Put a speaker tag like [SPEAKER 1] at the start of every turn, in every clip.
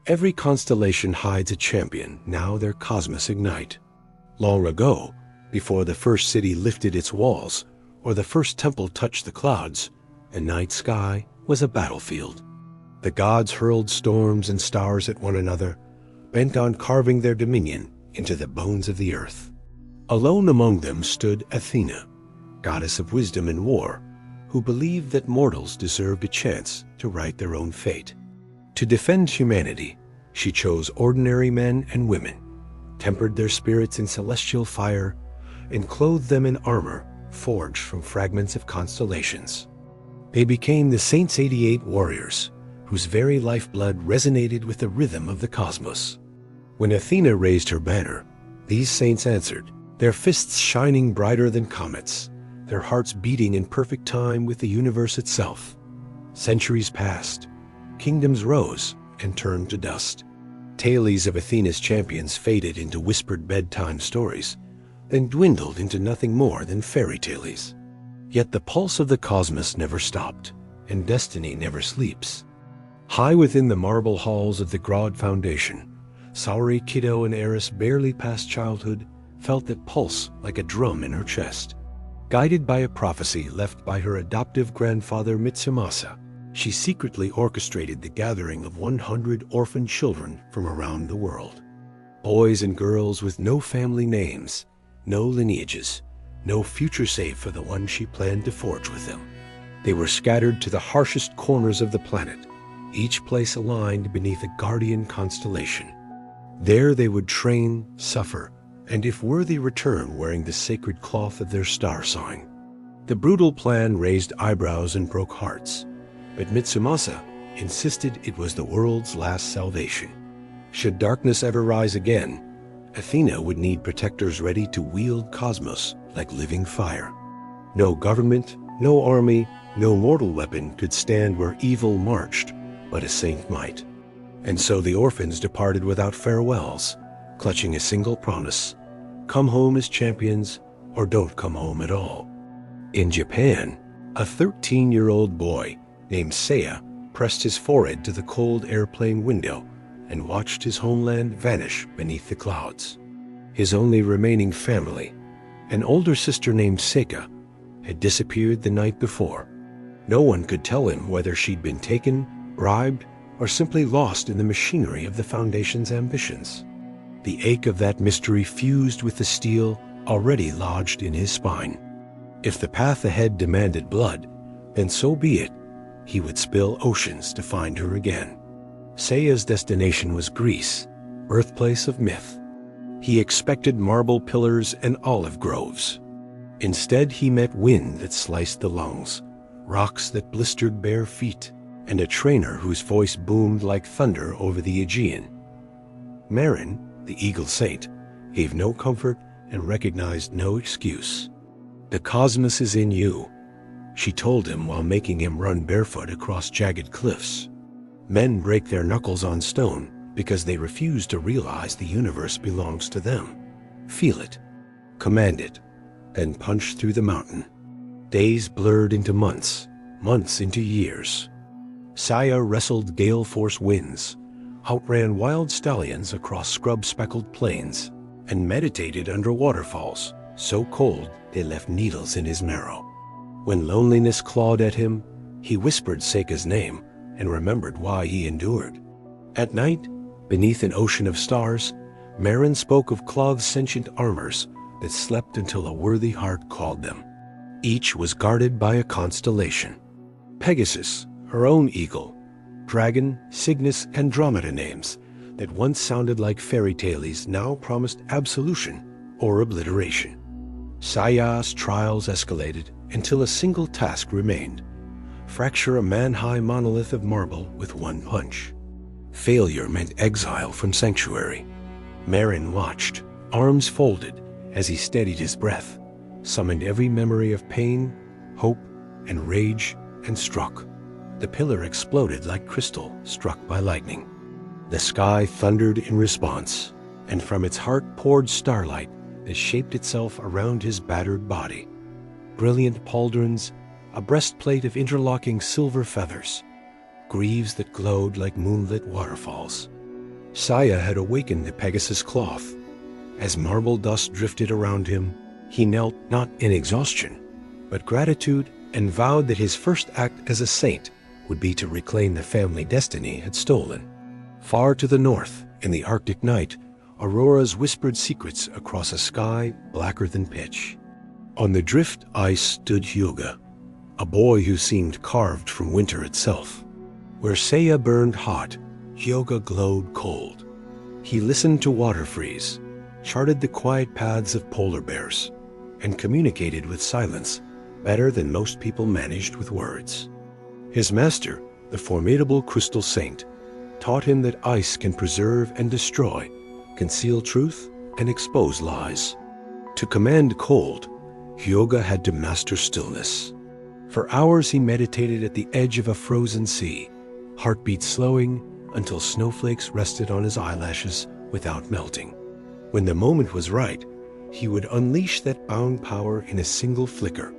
[SPEAKER 1] Every constellation hides a champion, now their cosmos ignite. Long ago, before the first city lifted its walls, or the first temple touched the clouds, a night sky was a battlefield. The gods hurled storms and stars at one another, bent on carving their dominion into the bones of the earth. Alone among them stood Athena, goddess of wisdom and war, who believed that mortals deserved a chance to write their own fate. To defend humanity, she chose ordinary men and women, tempered their spirits in celestial fire, and clothed them in armor forged from fragments of constellations. They became the Saints 88 warriors, whose very lifeblood resonated with the rhythm of the cosmos. When Athena raised her banner, these saints answered, their fists shining brighter than comets, their hearts beating in perfect time with the universe itself. Centuries passed, kingdoms rose and turned to dust. Tales of Athena's champions faded into whispered bedtime stories, then dwindled into nothing more than fairy tales. Yet the pulse of the cosmos never stopped, and destiny never sleeps. High within the marble halls of the Grodd Foundation, Saori Kido and Eris, barely past childhood, felt that pulse like a drum in her chest. Guided by a prophecy left by her adoptive grandfather Mitsumasa, she secretly orchestrated the gathering of 100 orphan children from around the world. Boys and girls with no family names, no lineages, no future save for the one she planned to forge with them. They were scattered to the harshest corners of the planet, each place aligned beneath a guardian constellation. There they would train, suffer, and if worthy return wearing the sacred cloth of their star sign. The brutal plan raised eyebrows and broke hearts, but Mitsumasa insisted it was the world's last salvation. Should darkness ever rise again, Athena would need protectors ready to wield cosmos like living fire. No government, no army, no mortal weapon could stand where evil marched, but a saint might. And so the orphans departed without farewells, clutching a single promise: come home as champions, or don't come home at all. In Japan, a 13-year-old boy named Seiya pressed his forehead to the cold airplane window and watched his homeland vanish beneath the clouds. His only remaining family, an older sister named Saga, had disappeared the night before. No one could tell him whether she'd been taken, bribed, or simply lost in the machinery of the Foundation's ambitions. The ache of that mystery fused with the steel already lodged in his spine. If the path ahead demanded blood, then so be it. He would spill oceans to find her again. Seiya's destination was Greece, birthplace of myth. He expected marble pillars and olive groves. Instead, he met wind that sliced the lungs, rocks that blistered bare feet, and a trainer whose voice boomed like thunder over the Aegean. Marin, the Eagle Saint, gave no comfort and recognized no excuse. "The cosmos is in you," she told him while making him run barefoot across jagged cliffs. Men break their knuckles on stone because they refuse to realize the universe belongs to them. Feel it, command it, then punch through the mountain. Days blurred into months, months into years. Seiya wrestled gale-force winds, outran wild stallions across scrub-speckled plains, and meditated under waterfalls so cold they left needles in his marrow. When loneliness clawed at him, he whispered Saga's name and remembered why he endured. At night, beneath an ocean of stars, Marin spoke of Cloth's sentient armors that slept until a worthy heart called them. Each was guarded by a constellation. Pegasus, her own eagle, Dragon, Cygnus, Andromeda names that once sounded like fairy tales now promised absolution or obliteration. Seiya's trials escalated until a single task remained: fracture a man-high monolith of marble with one punch. Failure meant exile from sanctuary. Marin watched, arms folded, as he steadied his breath, summoned every memory of pain, hope, and rage, and struck. The pillar exploded like crystal struck by lightning. The sky thundered in response, and from its heart poured starlight that shaped itself around his battered body. Brilliant pauldrons, a breastplate of interlocking silver feathers, greaves that glowed like moonlit waterfalls. Seiya had awakened the Pegasus cloth. As marble dust drifted around him, he knelt not in exhaustion, but gratitude, and vowed that his first act as a saint would be to reclaim the family destiny had stolen. Far to the north, in the Arctic night, auroras whispered secrets across a sky blacker than pitch. On the drift ice stood Hyōga, a boy who seemed carved from winter itself. Where Seiya burned hot, Hyōga glowed cold. He listened to water freeze, charted the quiet paths of polar bears, and communicated with silence better than most people managed with words. His master, the formidable crystal saint, taught him that ice can preserve and destroy, conceal truth and expose lies. To command cold, Hyōga had to master stillness. For hours he meditated at the edge of a frozen sea, heartbeat slowing until snowflakes rested on his eyelashes without melting. When the moment was right, he would unleash that bound power in a single flicker.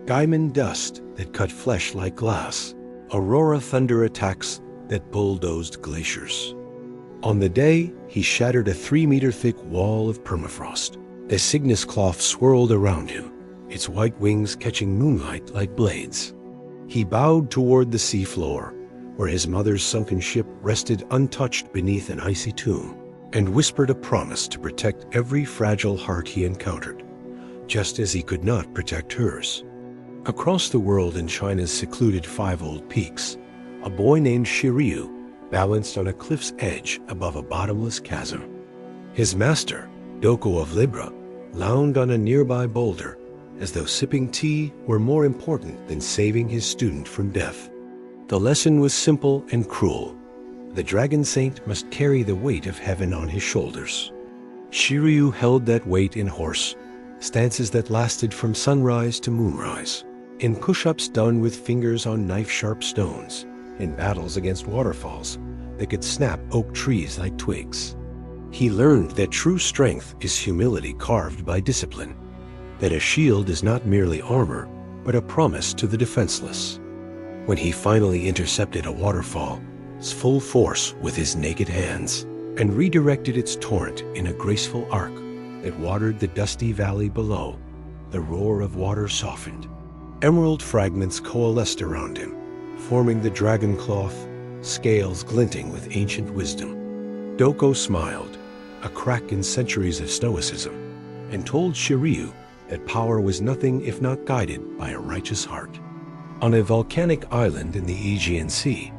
[SPEAKER 1] Diamond dust that cut flesh like glass, aurora thunder attacks that bulldozed glaciers. On the day, he shattered a 3-meter-thick wall of permafrost. The Cygnus cloth swirled around him, its white wings catching moonlight like blades. He bowed toward the seafloor, where his mother's sunken ship rested untouched beneath an icy tomb, and whispered a promise to protect every fragile heart he encountered, just as he could not protect hers. Across the world in China's secluded five-old peaks, a boy named Shiryū balanced on a cliff's edge above a bottomless chasm. His master, Doko of Libra, lounged on a nearby boulder, as though sipping tea were more important than saving his student from death. The lesson was simple and cruel. The dragon saint must carry the weight of heaven on his shoulders. Shiryū held that weight in horse, stances that lasted from sunrise to moonrise, in push-ups done with fingers on knife-sharp stones, in battles against waterfalls that could snap oak trees like twigs. He learned that true strength is humility carved by discipline, that a shield is not merely armor, but a promise to the defenseless. When he finally intercepted a waterfall's full force with his naked hands and redirected its torrent in a graceful arc that watered the dusty valley below, the roar of water softened. Emerald fragments coalesced around him, forming the dragon cloth, scales glinting with ancient wisdom. Doko smiled, a crack in centuries of stoicism, and told Shiryū that power was nothing if not guided by a righteous heart. On a volcanic island in the Aegean Sea,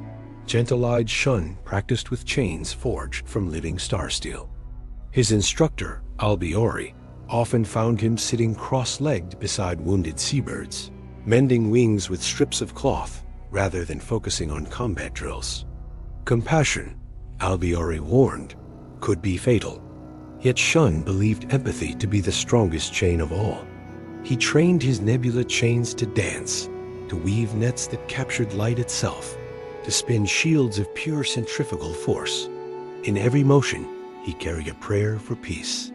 [SPEAKER 1] gentle-eyed Shun practiced with chains forged from living star steel. His instructor, Albiori, often found him sitting cross-legged beside wounded seabirds, mending wings with strips of cloth rather than focusing on combat drills. Compassion, Albiori warned, could be fatal. Yet Shun believed empathy to be the strongest chain of all. He trained his nebula chains to dance, to weave nets that captured light itself, to spin shields of pure centrifugal force. In every motion, he carried a prayer for peace.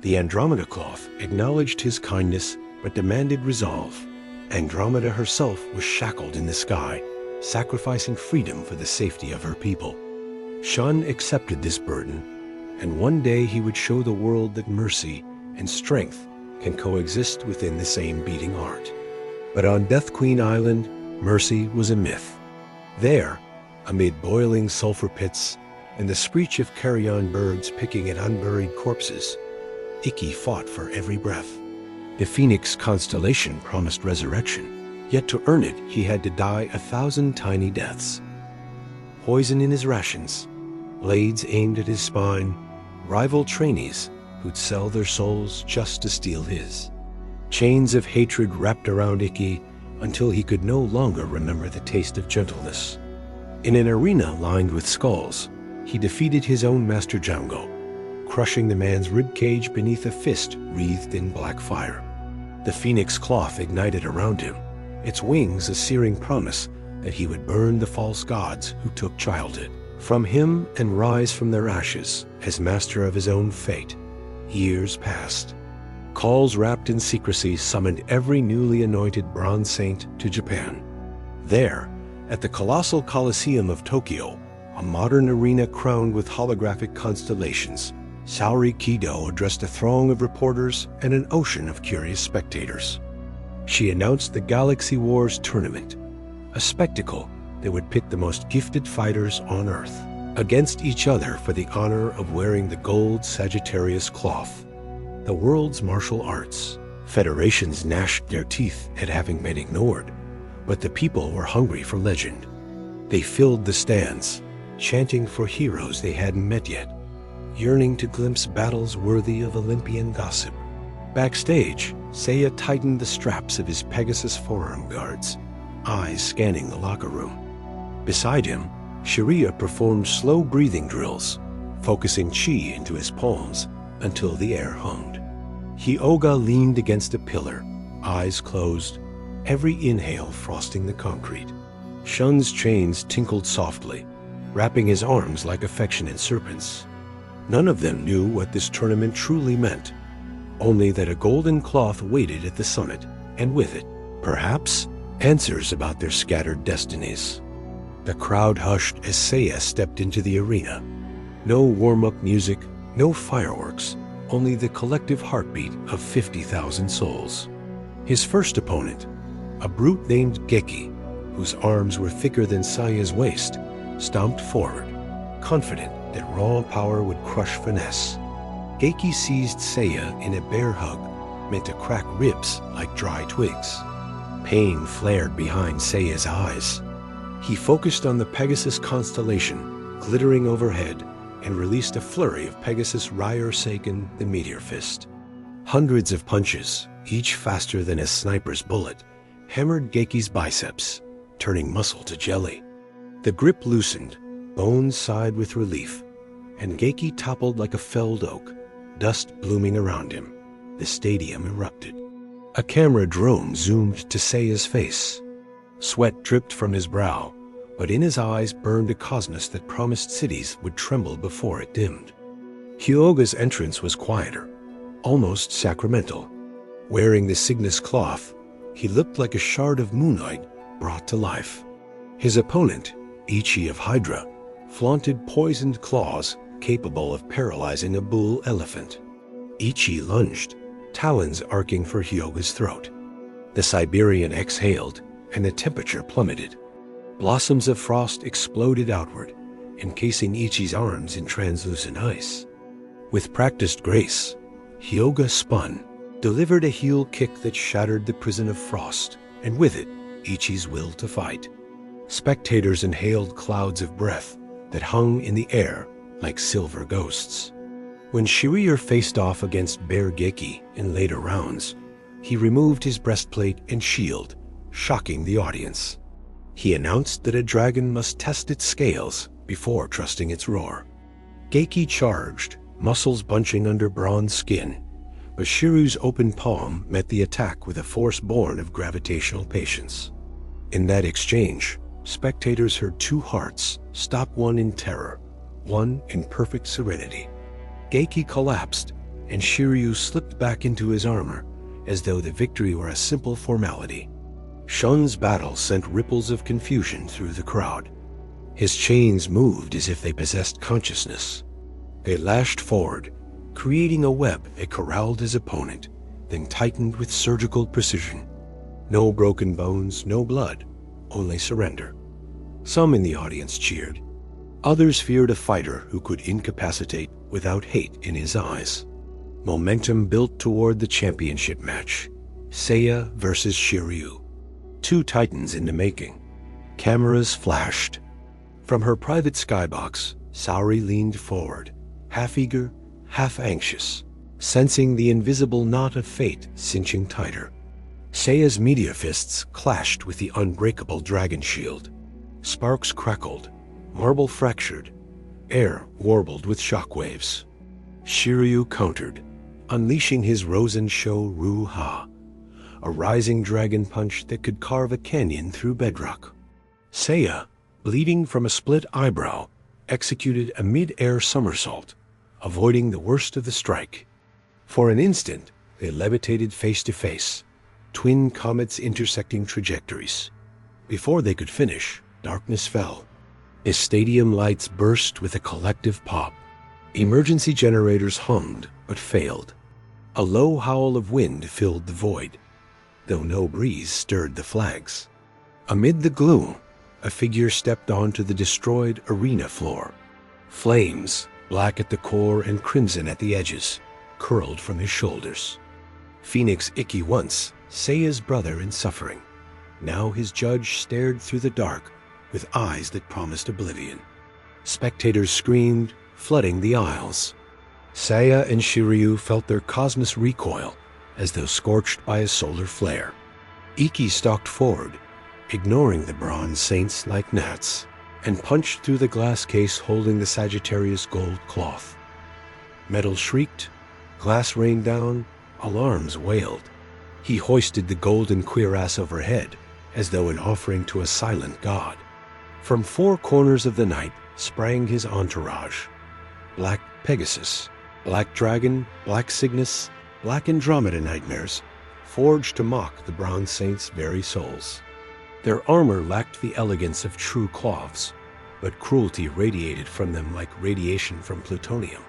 [SPEAKER 1] The Andromeda cloth acknowledged his kindness but demanded resolve. Andromeda herself was shackled in the sky, sacrificing freedom for the safety of her people. Shun accepted this burden, and one day he would show the world that mercy and strength can coexist within the same beating heart. But on Death Queen Island, mercy was a myth. There, amid boiling sulfur pits and the screech of carrion birds picking at unburied corpses, Ikki fought for every breath. The Phoenix constellation promised resurrection, yet to earn it he had to die 1,000 tiny deaths. Poison in his rations, blades aimed at his spine, rival trainees who'd sell their souls just to steal his. Chains of hatred wrapped around Ikki until he could no longer remember the taste of gentleness. In an arena lined with skulls, he defeated his own master Django, crushing the man's ribcage beneath a fist wreathed in black fire. The phoenix cloth ignited around him, its wings a searing promise that he would burn the false gods who took childhood from him and rise from their ashes as master of his own fate. Years passed. Calls wrapped in secrecy summoned every newly anointed bronze saint to Japan. There, at the colossal Colosseum of Tokyo, a modern arena crowned with holographic constellations, Saori Kido addressed a throng of reporters and an ocean of curious spectators. She announced the Galaxy Wars tournament, a spectacle that would pit the most gifted fighters on Earth against each other for the honor of wearing the gold Sagittarius cloth. The world's martial arts. Federations gnashed their teeth at having been ignored, but the people were hungry for legend. They filled the stands, chanting for heroes they hadn't met yet, yearning to glimpse battles worthy of Olympian gossip. Backstage, Seiya tightened the straps of his Pegasus forearm guards, eyes scanning the locker room. Beside him, Shiryū performed slow breathing drills, focusing chi into his palms until the air hummed. Hyōga leaned against a pillar, eyes closed, every inhale frosting the concrete. Shun's chains tinkled softly, wrapping his arms like affectionate serpents. None of them knew what this tournament truly meant, only that a golden cloth waited at the summit, and with it, perhaps, answers about their scattered destinies. The crowd hushed as Seiya stepped into the arena. No warm-up music, no fireworks, only the collective heartbeat of 50,000 souls. His first opponent, a brute named Ikki, whose arms were thicker than Seiya's waist, stomped forward, confident that raw power would crush finesse. Ikki seized Seiya in a bear hug, meant to crack ribs like dry twigs. Pain flared behind Seiya's eyes. He focused on the Pegasus constellation, glittering overhead, and released a flurry of Pegasus Ryō the Meteor Fist. Hundreds of punches, each faster than a sniper's bullet, hammered Ikki's biceps, turning muscle to jelly. The grip loosened, bones sighed with relief, and Ikki toppled like a felled oak, dust blooming around him. The stadium erupted. A camera drone zoomed to Seiya's face. Sweat dripped from his brow, but in his eyes burned a cosmos that promised cities would tremble before it dimmed. Hyōga's entrance was quieter, almost sacramental. Wearing the Cygnus cloth, he looked like a shard of moonlight brought to life. His opponent, Ikki of Hydra, flaunted poisoned claws capable of paralyzing a bull elephant. Ikki lunged, talons arcing for Hyōga's throat. The Siberian exhaled, and the temperature plummeted. Blossoms of frost exploded outward, encasing Ikki's arms in translucent ice. With practiced grace, Hyōga spun, delivered a heel kick that shattered the prison of frost, and with it, Ikki's will to fight. Spectators inhaled clouds of breath that hung in the air like silver ghosts. When Shiryū faced off against Bear Ikki in later rounds, he removed his breastplate and shield, shocking the audience. He announced that a dragon must test its scales before trusting its roar. Ikki charged, muscles bunching under bronze skin, but Shiryū's open palm met the attack with a force born of gravitational patience. In that exchange, spectators heard two hearts stop, one in terror, one in perfect serenity. Ikki collapsed, and Shiryū slipped back into his armor, as though the victory were a simple formality. Shun's battle sent ripples of confusion through the crowd. His chains moved as if they possessed consciousness. They lashed forward, creating a web that corralled his opponent, then tightened with surgical precision. No broken bones, no blood, only surrender. Some in the audience cheered. Others feared a fighter who could incapacitate without hate in his eyes. Momentum built toward the championship match. Seiya versus Shiryū. Two titans in the making. Cameras flashed. From her private skybox, Saori leaned forward, half eager, half anxious, sensing the invisible knot of fate cinching tighter. Seiya's meteor fists clashed with the unbreakable dragon shield. Sparks crackled, marble fractured, air warbled with shockwaves. Shiryū countered, unleashing his Rosen Sho Ru-Ha, a rising dragon punch that could carve a canyon through bedrock. Seiya, bleeding from a split eyebrow, executed a mid-air somersault, avoiding the worst of the strike. For an instant, they levitated face to face, twin comets intersecting trajectories. Before they could finish, darkness fell. His stadium lights burst with a collective pop. Emergency generators hummed, but failed. A low howl of wind filled the void, though no breeze stirred the flags. Amid the gloom, a figure stepped onto the destroyed arena floor. Flames, black at the core and crimson at the edges, curled from his shoulders. Phoenix Ikki, once Seiya's brother in suffering. Now his judge stared through the dark with eyes that promised oblivion. Spectators screamed, flooding the aisles. Seiya and Shiryū felt their cosmos recoil as though scorched by a solar flare. Ikki stalked forward, ignoring the bronze saints like gnats, and punched through the glass case holding the Sagittarius gold cloth. Metal shrieked, glass rained down, alarms wailed. He hoisted the golden cuirass overhead as though an offering to a silent god. From four corners of the night sprang his entourage. Black Pegasus, Black Dragon, Black Cygnus, Black Andromeda nightmares, forged to mock the bronze saints' very souls. Their armor lacked the elegance of true cloths, but cruelty radiated from them like radiation from plutonium.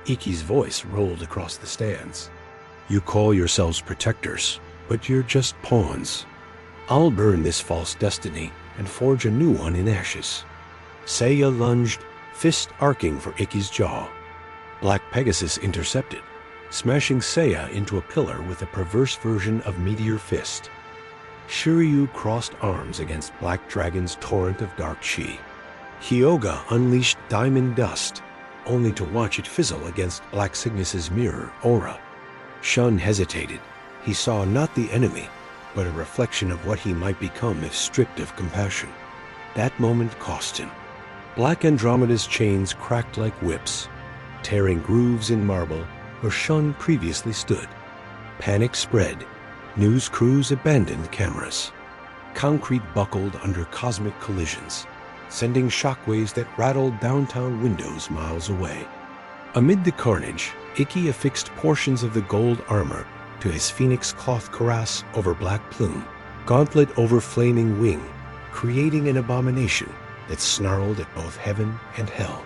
[SPEAKER 1] Ikki's voice rolled across the stands. You call yourselves protectors, but you're just pawns. I'll burn this false destiny and forge a new one in ashes. Seiya lunged, fist arcing for Ikki's jaw. Black Pegasus intercepted, smashing Seiya into a pillar with a perverse version of Meteor Fist. Shiryū crossed arms against Black Dragon's torrent of dark chi. Hyōga unleashed diamond dust, only to watch it fizzle against Black Cygnus's mirror aura. Shun hesitated. He saw not the enemy, but a reflection of what he might become if stripped of compassion. That moment cost him. Black Andromeda's chains cracked like whips, tearing grooves in marble where Shun previously stood. Panic spread. News crews abandoned cameras. Concrete buckled under cosmic collisions, sending shockwaves that rattled downtown windows miles away. Amid the carnage, Ikki affixed portions of the gold armor to his phoenix cloth cuirass over black plume, gauntlet over flaming wing, creating an abomination that snarled at both heaven and hell.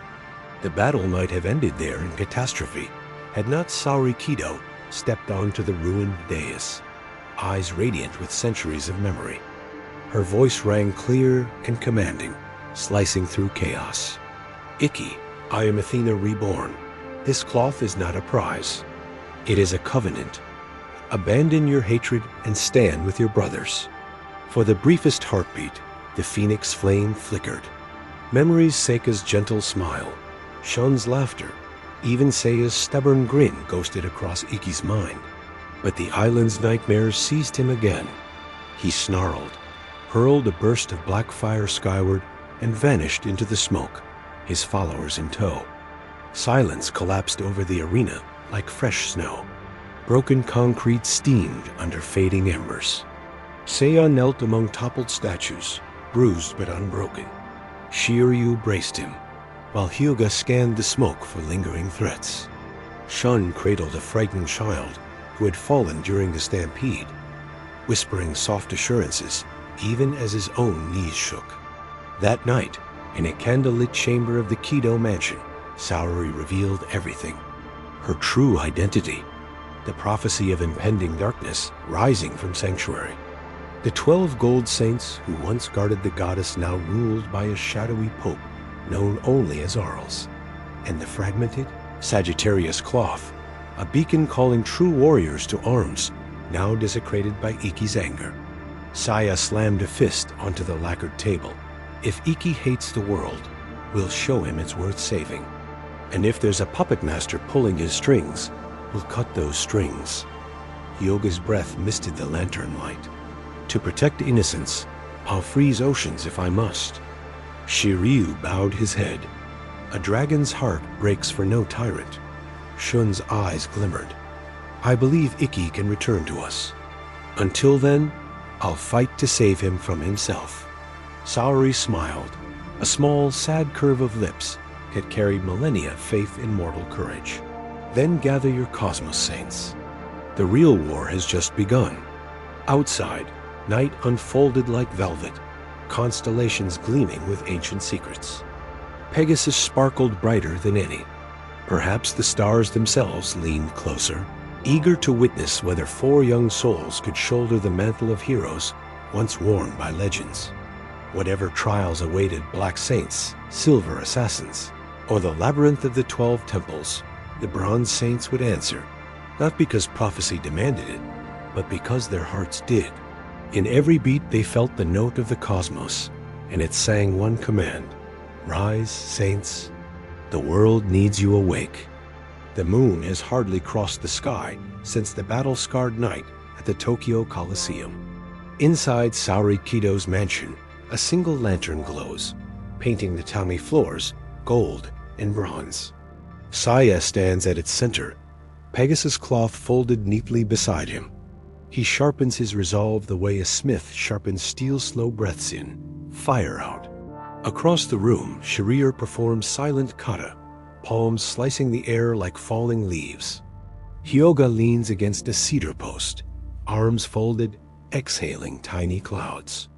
[SPEAKER 1] The battle might have ended there in catastrophe had not Saori Kido stepped onto the ruined dais, eyes radiant with centuries of memory. Her voice rang clear and commanding, slicing through chaos. Ikki, I am Athena reborn. This cloth is not a prize. It is a covenant. Abandon your hatred and stand with your brothers. For the briefest heartbeat, the phoenix flame flickered. Memories Seika's gentle smile, Shun's laughter, even Seiya's stubborn grin ghosted across Ikki's mind. But the island's nightmares seized him again. He snarled, hurled a burst of black fire skyward, and vanished into the smoke, his followers in tow. Silence collapsed over the arena like fresh snow. Broken concrete steamed under fading embers. Seiya knelt among toppled statues, bruised but unbroken. Shiryū braced him, while Hyōga scanned the smoke for lingering threats. Shun cradled a frightened child who had fallen during the stampede, whispering soft assurances even as his own knees shook. That night, in a candlelit chamber of the Kido mansion, Saori revealed everything. Her true identity, the prophecy of impending darkness rising from Sanctuary. The 12 gold saints who once guarded the goddess now ruled by a shadowy pope known only as Arles. And the fragmented Sagittarius cloth, a beacon calling true warriors to arms, now desecrated by Ikki's anger. Seiya slammed a fist onto the lacquered table. If Ikki hates the world, we'll show him it's worth saving. And if there's a puppet master pulling his strings, we'll cut those strings. Hyōga's breath misted the lantern light. To protect innocence, I'll freeze oceans if I must. Shiryū bowed his head. A dragon's heart breaks for no tyrant. Shun's eyes glimmered. I believe Ikki can return to us. Until then, I'll fight to save him from himself. Saori smiled, a small, sad curve of lips that carried millennia faith in mortal courage. Then gather your cosmos saints. The real war has just begun. Outside, night unfolded like velvet, constellations gleaming with ancient secrets. Pegasus sparkled brighter than any. Perhaps the stars themselves leaned closer, eager to witness whether 4 young souls could shoulder the mantle of heroes once worn by legends. Whatever trials awaited black saints, silver assassins, or the labyrinth of the 12 temples, the bronze saints would answer, not because prophecy demanded it, but because their hearts did. In every beat they felt the note of the cosmos, and it sang one command: "Rise, saints, the world needs you awake." The moon has hardly crossed the sky since the battle-scarred night at the Tokyo Coliseum. Inside Saori Kido's mansion, a single lantern glows, painting the tami floors gold and bronze. Seiya stands at its center, Pegasus cloth folded neatly beside him. He sharpens his resolve the way a smith sharpens steel slow breaths in, fire out. Across the room, Shiryū performs silent kata, palms slicing the air like falling leaves. Hyōga leans against a cedar post, arms folded, exhaling tiny clouds.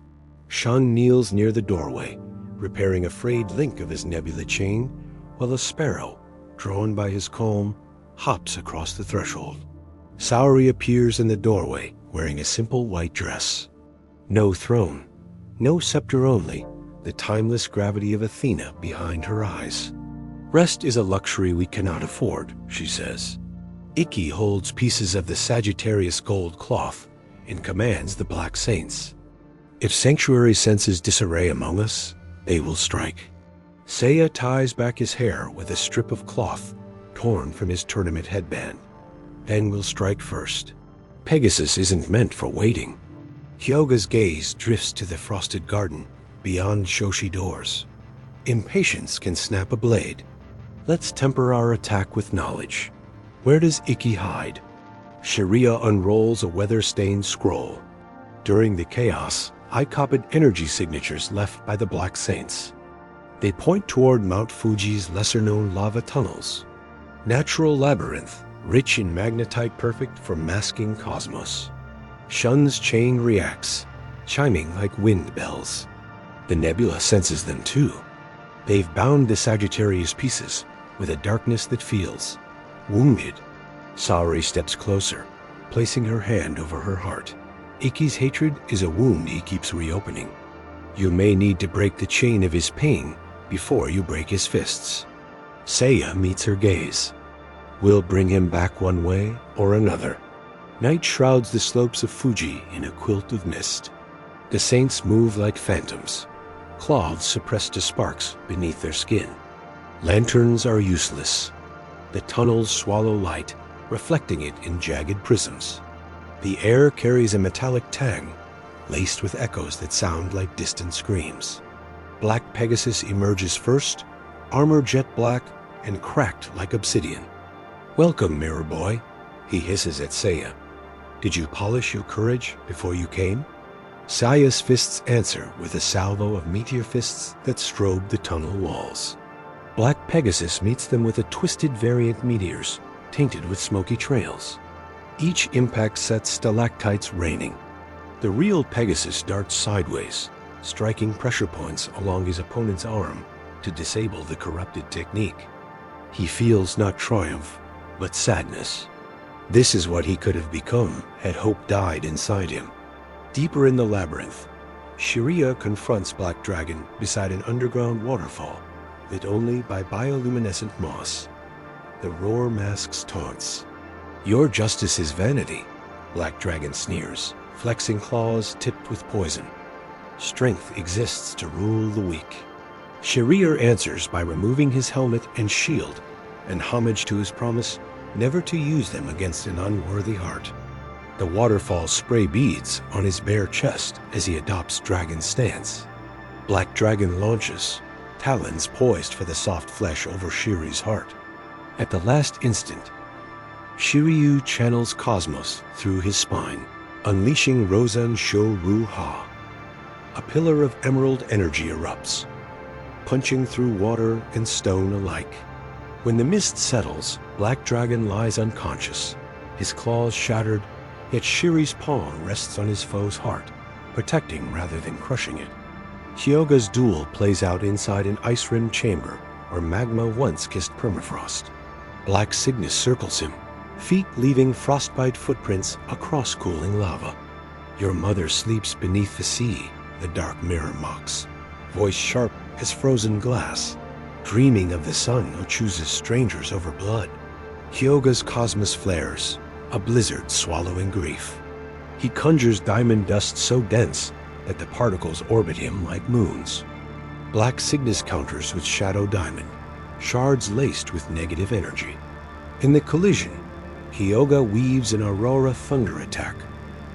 [SPEAKER 1] Shun kneels near the doorway, repairing a frayed link of his nebula chain, while a sparrow, drawn by his comb, hops across the threshold. Saori appears in the doorway, wearing a simple white dress. No throne, no scepter, only the timeless gravity of Athena behind her eyes. "Rest is a luxury we cannot afford," she says. Ikki holds pieces of the Sagittarius gold cloth and commands the Black Saints. If sanctuary senses disarray among us, they will strike. Seiya ties back his hair with a strip of cloth torn from his tournament headband. Then we'll strike first. Pegasus isn't meant for waiting. Hyōga's gaze drifts to the frosted garden beyond shoshi doors. Impatience can snap a blade. Let's temper our attack with knowledge. Where does Ikki hide? Shiryū unrolls a weather-stained scroll. During the chaos, I copied energy signatures left by the Black Saints. They point toward Mount Fuji's lesser-known lava tunnels. Natural labyrinth, rich in magnetite, perfect for masking cosmos. Shun's chain reacts, chiming like wind bells. The nebula senses them too. They've bound the Sagittarius pieces with a darkness that feels wounded. Saori steps closer, placing her hand over her heart. Ikki's hatred is a wound he keeps reopening. You may need to break the chain of his pain before you break his fists. Seiya meets her gaze. We'll bring him back one way or another. Night shrouds the slopes of Fuji in a quilt of mist. The saints move like phantoms. Cloths suppress to sparks beneath their skin. Lanterns are useless. The tunnels swallow light, reflecting it in jagged prisms. The air carries a metallic tang, laced with echoes that sound like distant screams. Black Pegasus emerges first, armor jet black and cracked like obsidian. "Welcome, Mirror Boy," he hisses at Seiya. "Did you polish your courage before you came?" Seiya's fists answer with a salvo of meteor fists that strobe the tunnel walls. Black Pegasus meets them with a twisted variant meteors, tainted with smoky trails. Each impact sets stalactites raining. The real Pegasus darts sideways, striking pressure points along his opponent's arm to disable the corrupted technique. He feels not triumph, but sadness. This is what he could have become had hope died inside him. Deeper in the labyrinth, Shiryū confronts Black Dragon beside an underground waterfall lit only by bioluminescent moss. The roar masks taunts. "Your justice is vanity," Black Dragon sneers, flexing claws tipped with poison. "Strength exists to rule the weak." Shiryū answers by removing his helmet and shield, and homage to his promise never to use them against an unworthy heart. The waterfall spray beads on his bare chest as he adopts Dragon's stance. Black Dragon launches, talons poised for the soft flesh over Shiryū's heart. At the last instant, Shiryū channels cosmos through his spine, unleashing Rosan Shō-Ru-Ha. A pillar of emerald energy erupts, punching through water and stone alike. When the mist settles, Black Dragon lies unconscious, his claws shattered, yet Shiryū's palm rests on his foe's heart, protecting rather than crushing it. Hyōga's duel plays out inside an ice-rimmed chamber where magma once kissed permafrost. Black Cygnus circles him, feet leaving frostbite footprints across cooling lava. Your mother sleeps beneath the sea, the dark mirror mocks, voice sharp as frozen glass, dreaming of the sun who chooses strangers over blood. Hyōga's cosmos flares, a blizzard swallowing grief. He conjures diamond dust so dense that the particles orbit him like moons. Black Cygnus counters with shadow diamond, shards laced with negative energy. In the collision, Hyōga weaves an aurora thunder attack,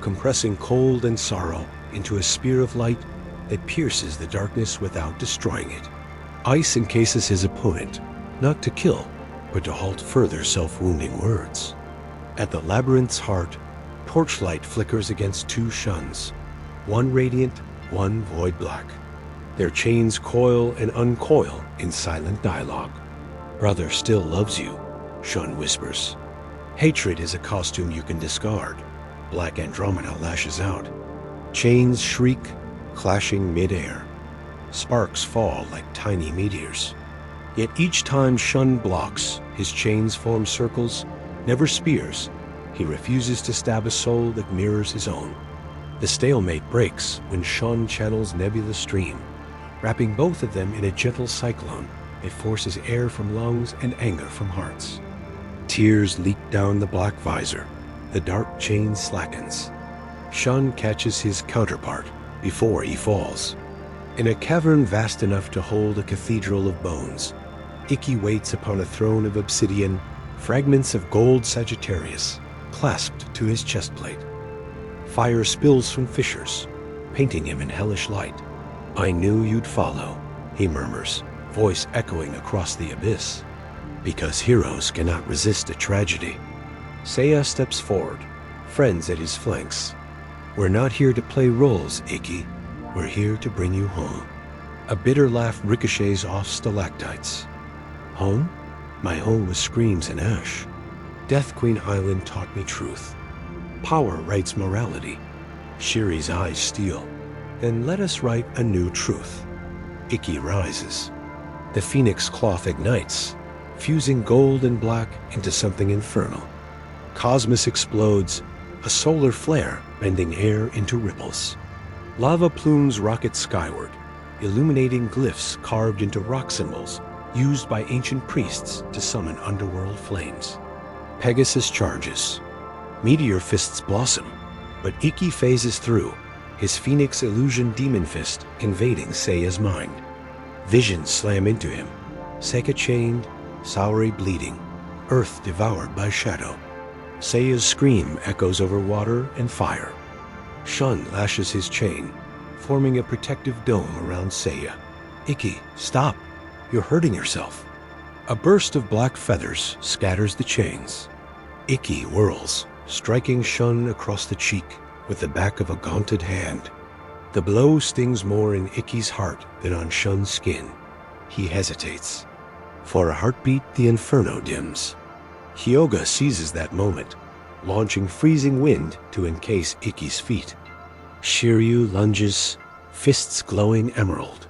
[SPEAKER 1] compressing cold and sorrow into a spear of light that pierces the darkness without destroying it. Ice encases his opponent, not to kill, but to halt further self-wounding words. At the labyrinth's heart, torchlight flickers against two Shuns, one radiant, one void black. Their chains coil and uncoil in silent dialogue. Brother still loves you, Shun whispers. Hatred is a costume you can discard, Black Andromeda lashes out. Chains shriek, clashing mid-air. Sparks fall like tiny meteors. Yet each time Shun blocks, his chains form circles, never spears. He refuses to stab a soul that mirrors his own. The stalemate breaks when Shun channels Nebula's stream, wrapping both of them in a gentle cyclone that forces air from lungs and anger from hearts. Tears leak down the black visor. The dark chain slackens. Shun catches his counterpart before he falls. In a cavern vast enough to hold a cathedral of bones, Ikki waits upon a throne of obsidian, fragments of gold Sagittarius clasped to his chestplate. Fire spills from fissures, painting him in hellish light. I knew you'd follow, he murmurs, voice echoing across the abyss. Because heroes cannot resist a tragedy. Seiya steps forward, friends at his flanks. We're not here to play roles, Ikki. We're here to bring you home. A bitter laugh ricochets off stalactites. Home? My home was screams and ash. Death Queen Island taught me truth. Power writes morality. Shiri's eyes steel. Then let us write a new truth. Ikki rises. The phoenix cloth ignites, fusing gold and black into something infernal. Cosmos explodes, a solar flare bending air into ripples. Lava plumes rocket skyward, illuminating glyphs carved into rock symbols used by ancient priests to summon underworld flames. Pegasus charges. Meteor fists blossom, but Ikki phases through, his phoenix illusion demon fist invading Seiya's mind. Visions slam into him. Saga chained, Saori bleeding, earth devoured by shadow. Seiya's scream echoes over water and fire. Shun lashes his chain, forming a protective dome around Seiya. Ikki, stop. You're hurting yourself. A burst of black feathers scatters the chains. Ikki whirls, striking Shun across the cheek with the back of a gaunted hand. The blow stings more in Ikki's heart than on Shun's skin. He hesitates. For a heartbeat, the inferno dims. Hyōga seizes that moment, launching freezing wind to encase Ikki's feet. Shiryū lunges, fists glowing emerald.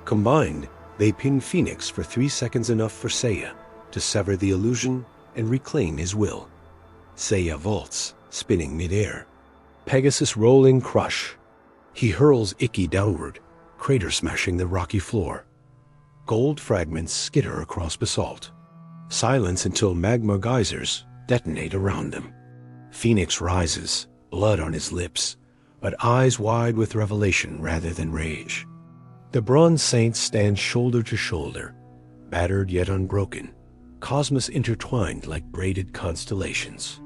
[SPEAKER 1] Combined, they pin Phoenix for 3 seconds, enough for Seiya to sever the illusion and reclaim his will. Seiya vaults, spinning midair. Pegasus rolling crush. He hurls Ikki downward, crater smashing the rocky floor. Gold fragments skitter across basalt. Silence until magma geysers detonate around them. Phoenix rises, blood on his lips, but eyes wide with revelation rather than rage. The bronze saints stand shoulder to shoulder, battered yet unbroken, cosmos intertwined like braided constellations.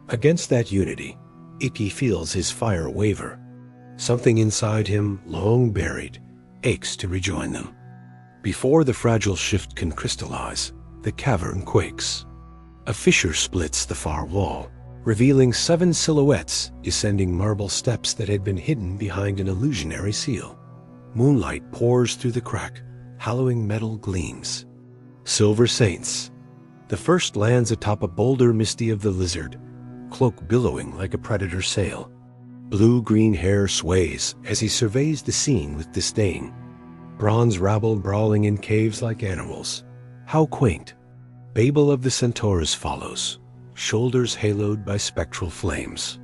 [SPEAKER 1] Against that unity, Ikki feels his fire waver. Something inside him, long buried, aches to rejoin them. Before the fragile shift can crystallize, the cavern quakes. A fissure splits the far wall, revealing 7 silhouettes descending marble steps that had been hidden behind an illusionary seal. Moonlight pours through the crack, hallowing metal gleams. Silver saints. The first lands atop a boulder misty of the lizard, cloak billowing like a predator's sail. Blue-green hair sways as he surveys the scene with disdain. Bronze rabble brawling in caves like animals. How quaint. Babel of the Centaurs follows, shoulders haloed by spectral flames.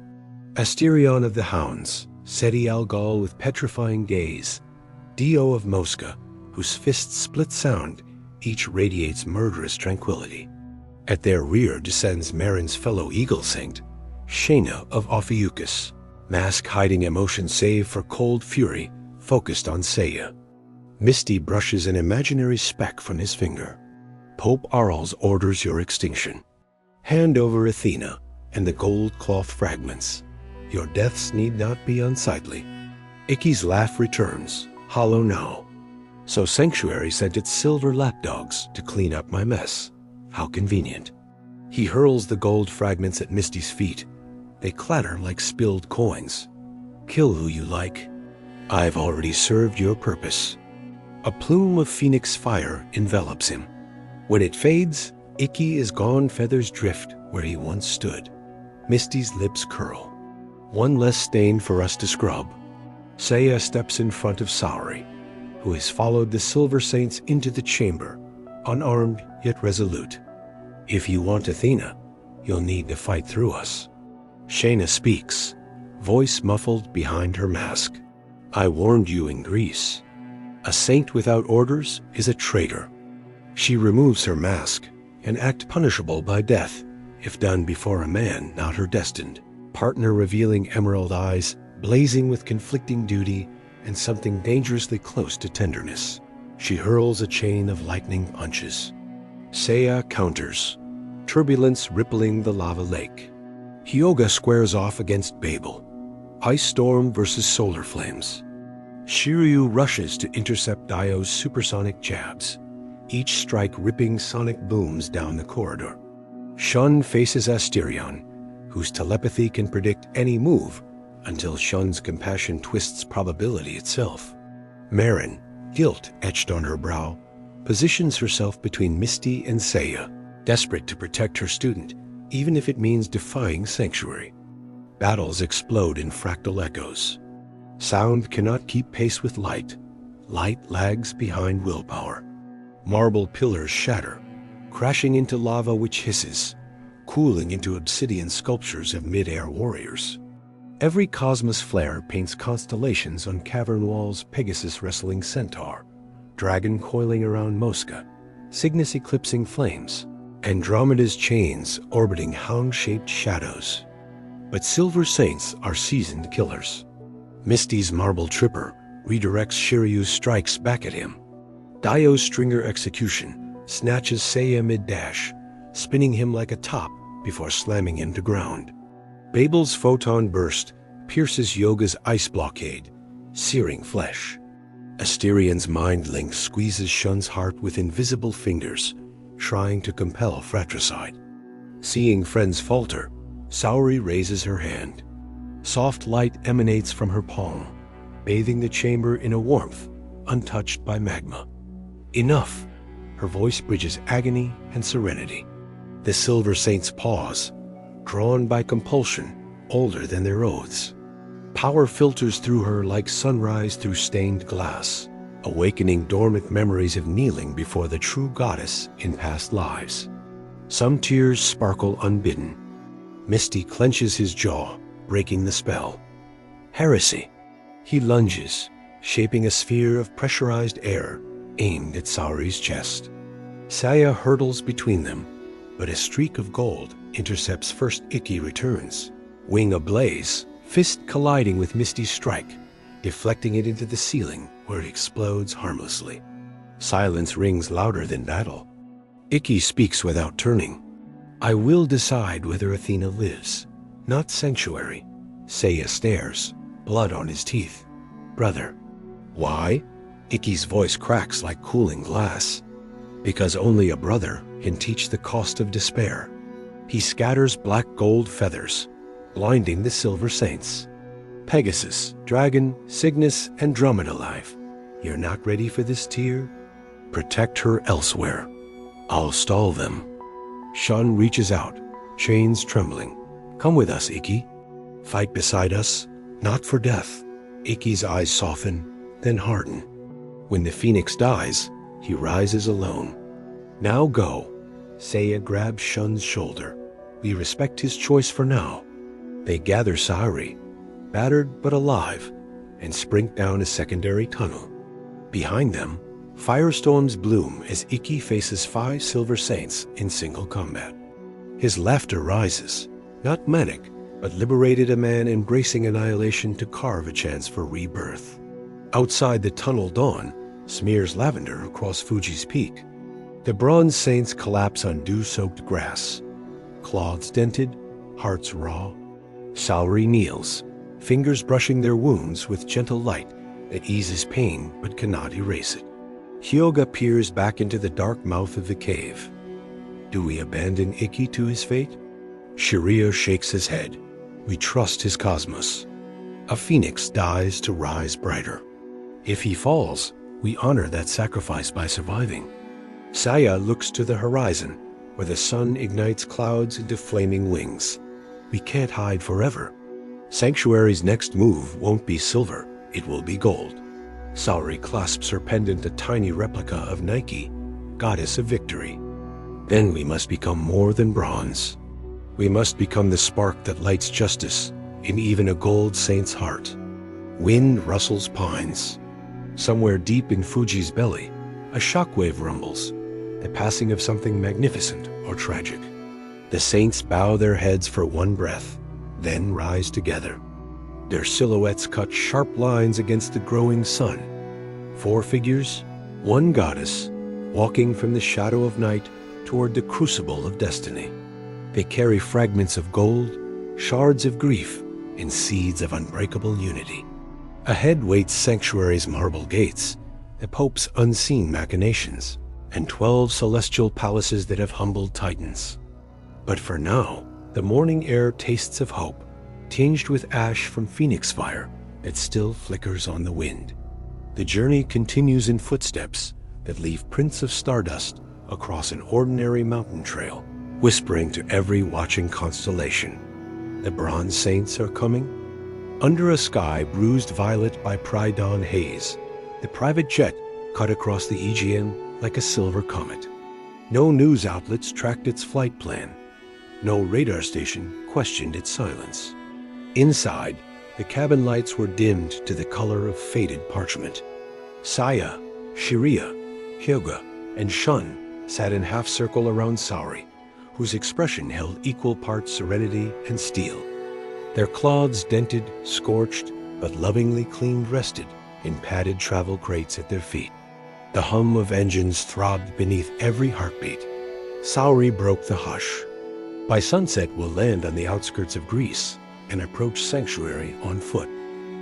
[SPEAKER 1] Asterion of the Hounds, Seti Algol with petrifying gaze, Dio of Mosca, whose fists split sound, each radiates murderous tranquility. At their rear descends Marin's fellow eagle saint, Shayna of Ophiuchus, mask hiding emotion save for cold fury, focused on Seiya. Misty brushes an imaginary speck from his finger. Pope Arles orders your extinction. Hand over Athena and the gold cloth fragments. Your deaths need not be unsightly. Ikki's laugh returns, hollow now. So Sanctuary sent its silver lapdogs to clean up my mess. How convenient. He hurls the gold fragments at Misty's feet. They clatter like spilled coins. Kill who you like. I've already served your purpose. A plume of phoenix fire envelops him. When it fades, Ikki is gone feathers drift where he once stood. Misty's lips curl. One less stain for us to scrub. Seiya steps in front of Saori, who has followed the Silver Saints into the chamber, unarmed yet resolute. If you want Athena, you'll need to fight through us. Shayna speaks, voice muffled behind her mask. I warned you in Greece. A saint without orders is a traitor. She removes her mask, an act punishable by death, if done before a man not her destined. Partner revealing emerald eyes, blazing with conflicting duty and something dangerously close to tenderness. She hurls a chain of lightning punches. Seiya counters, turbulence rippling the lava lake. Hyōga squares off against Babel. Ice storm versus solar flames. Shiryū rushes to intercept Dio's supersonic jabs, each strike ripping sonic booms down the corridor. Shun faces Asterion, whose telepathy can predict any move until Shun's compassion twists probability itself. Marin, guilt etched on her brow, positions herself between Misty and Seiya, desperate to protect her student, even if it means defying Sanctuary. Battles explode in fractal echoes. Sound cannot keep pace with light. Light lags behind willpower. Marble pillars shatter, crashing into lava which hisses, cooling into obsidian sculptures of mid-air warriors. Every cosmos flare paints constellations on cavern walls, Pegasus wrestling centaur, dragon coiling around Mosca, Cygnus eclipsing flames, Andromeda's chains orbiting hound-shaped shadows. But Silver Saints are seasoned killers. Misty's marble tripper redirects Shiryū's strikes back at him. Dio's stringer execution snatches Seiya mid-dash, spinning him like a top before slamming him to ground. Babel's photon burst pierces Yoga's ice blockade, searing flesh. Asterion's mind link squeezes Shun's heart with invisible fingers, trying to compel fratricide. Seeing friends falter, Saori raises her hand. Soft light emanates from her palm, bathing the chamber in a warmth untouched by magma. Enough! Her voice bridges agony and serenity. The Silver Saints pause, drawn by compulsion older than their oaths. Power filters through her like sunrise through stained glass, awakening dormant memories of kneeling before the true goddess in past lives. Some tears sparkle unbidden. Misty clenches his jaw, breaking the spell. Heresy! He lunges, shaping a sphere of pressurized air aimed at Saori's chest. Seiya hurtles between them, but a streak of gold intercepts first Ikki returns. Wing ablaze, fist colliding with Misty's strike, deflecting it into the ceiling where it explodes harmlessly. Silence rings louder than battle. Ikki speaks without turning. I will decide whether Athena lives, not Sanctuary. Seiya stares, blood on his teeth. Brother. Why? Ikki's voice cracks like cooling glass. Because only a brother can teach the cost of despair. He scatters black gold feathers, blinding the Silver Saints. Pegasus, Dragon, Cygnus, Andromeda life. You're not ready for this tear? Protect her elsewhere. I'll stall them. Shun reaches out, chains trembling. Come with us, Ikki. Fight beside us, Not for death. Ikki's eyes soften, then harden. When the phoenix dies, he rises alone. Now go. Seiya grabs Shun's shoulder. We respect his choice for now. They gather Saori, battered but alive, and sprint down a secondary tunnel. Behind them, firestorms bloom as Ikki faces 5 silver saints in single combat. His laughter rises, not manic, but liberated, a man embracing annihilation to carve a chance for rebirth. Outside, the tunnel dawn smears lavender across Fuji's peak. The bronze saints collapse on dew-soaked grass, cloths dented, hearts raw. Saori kneels, fingers brushing their wounds with gentle light that eases pain but cannot erase it. Hyōga peers back into the dark mouth of the cave. Do we abandon Ikki to his fate? Shiryū shakes his head. We trust his cosmos. A phoenix dies to rise brighter. If he falls, we honor that sacrifice by surviving. Seiya looks to the horizon, where the sun ignites clouds into flaming wings. We can't hide forever. Sanctuary's next move won't be silver, it will be gold. Saori clasps her pendant, a tiny replica of Nike, goddess of victory. Then we must become more than bronze. We must become the spark that lights justice in even a gold saint's heart. Wind rustles pines. Somewhere deep in Fuji's belly, a shockwave rumbles, the passing of something magnificent or tragic. The saints bow their heads for one breath, then rise together. Their silhouettes cut sharp lines against the growing sun. 4 figures, 1 goddess, walking from the shadow of night toward the crucible of destiny. They carry fragments of gold, shards of grief, and seeds of unbreakable unity. Ahead waits Sanctuary's marble gates, the Pope's unseen machinations, and 12 celestial palaces that have humbled titans. But for now, the morning air tastes of hope, tinged with ash from phoenix fire that still flickers on the wind. The journey continues in footsteps that leave prints of stardust across an ordinary mountain trail, whispering to every watching constellation. The bronze saints are coming. Under a sky bruised violet by pre-dawn haze, the private jet cut across the Aegean like a silver comet. No news outlets tracked its flight plan. No radar station questioned its silence. Inside, the cabin lights were dimmed to the color of faded parchment. Seiya, Shiryū, Hyōga, and Shun sat in half-circle around Saori, whose expression held equal parts serenity and steel. Their cloths dented, scorched, but lovingly cleaned rested in padded travel crates at their feet. The hum of engines throbbed beneath every heartbeat. Saori broke the hush. By sunset, we'll land on the outskirts of Greece and approach Sanctuary on foot.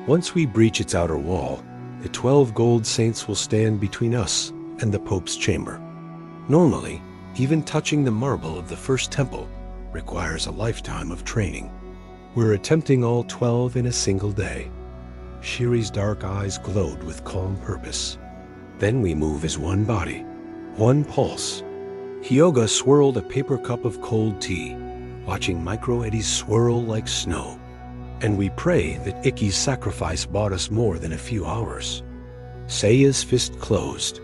[SPEAKER 1] Once we breach its outer wall, the 12 gold saints will stand between us and the Pope's chamber. Normally, even touching the marble of the first temple requires a lifetime of training. We're attempting all 12 in a single day. Shiri's dark eyes glowed with calm purpose. Then we move as one body, one pulse. Hyōga swirled a paper cup of cold tea, watching micro-eddies swirl like snow. And we pray that Ikki's sacrifice bought us more than a few hours. Seiya's fist closed.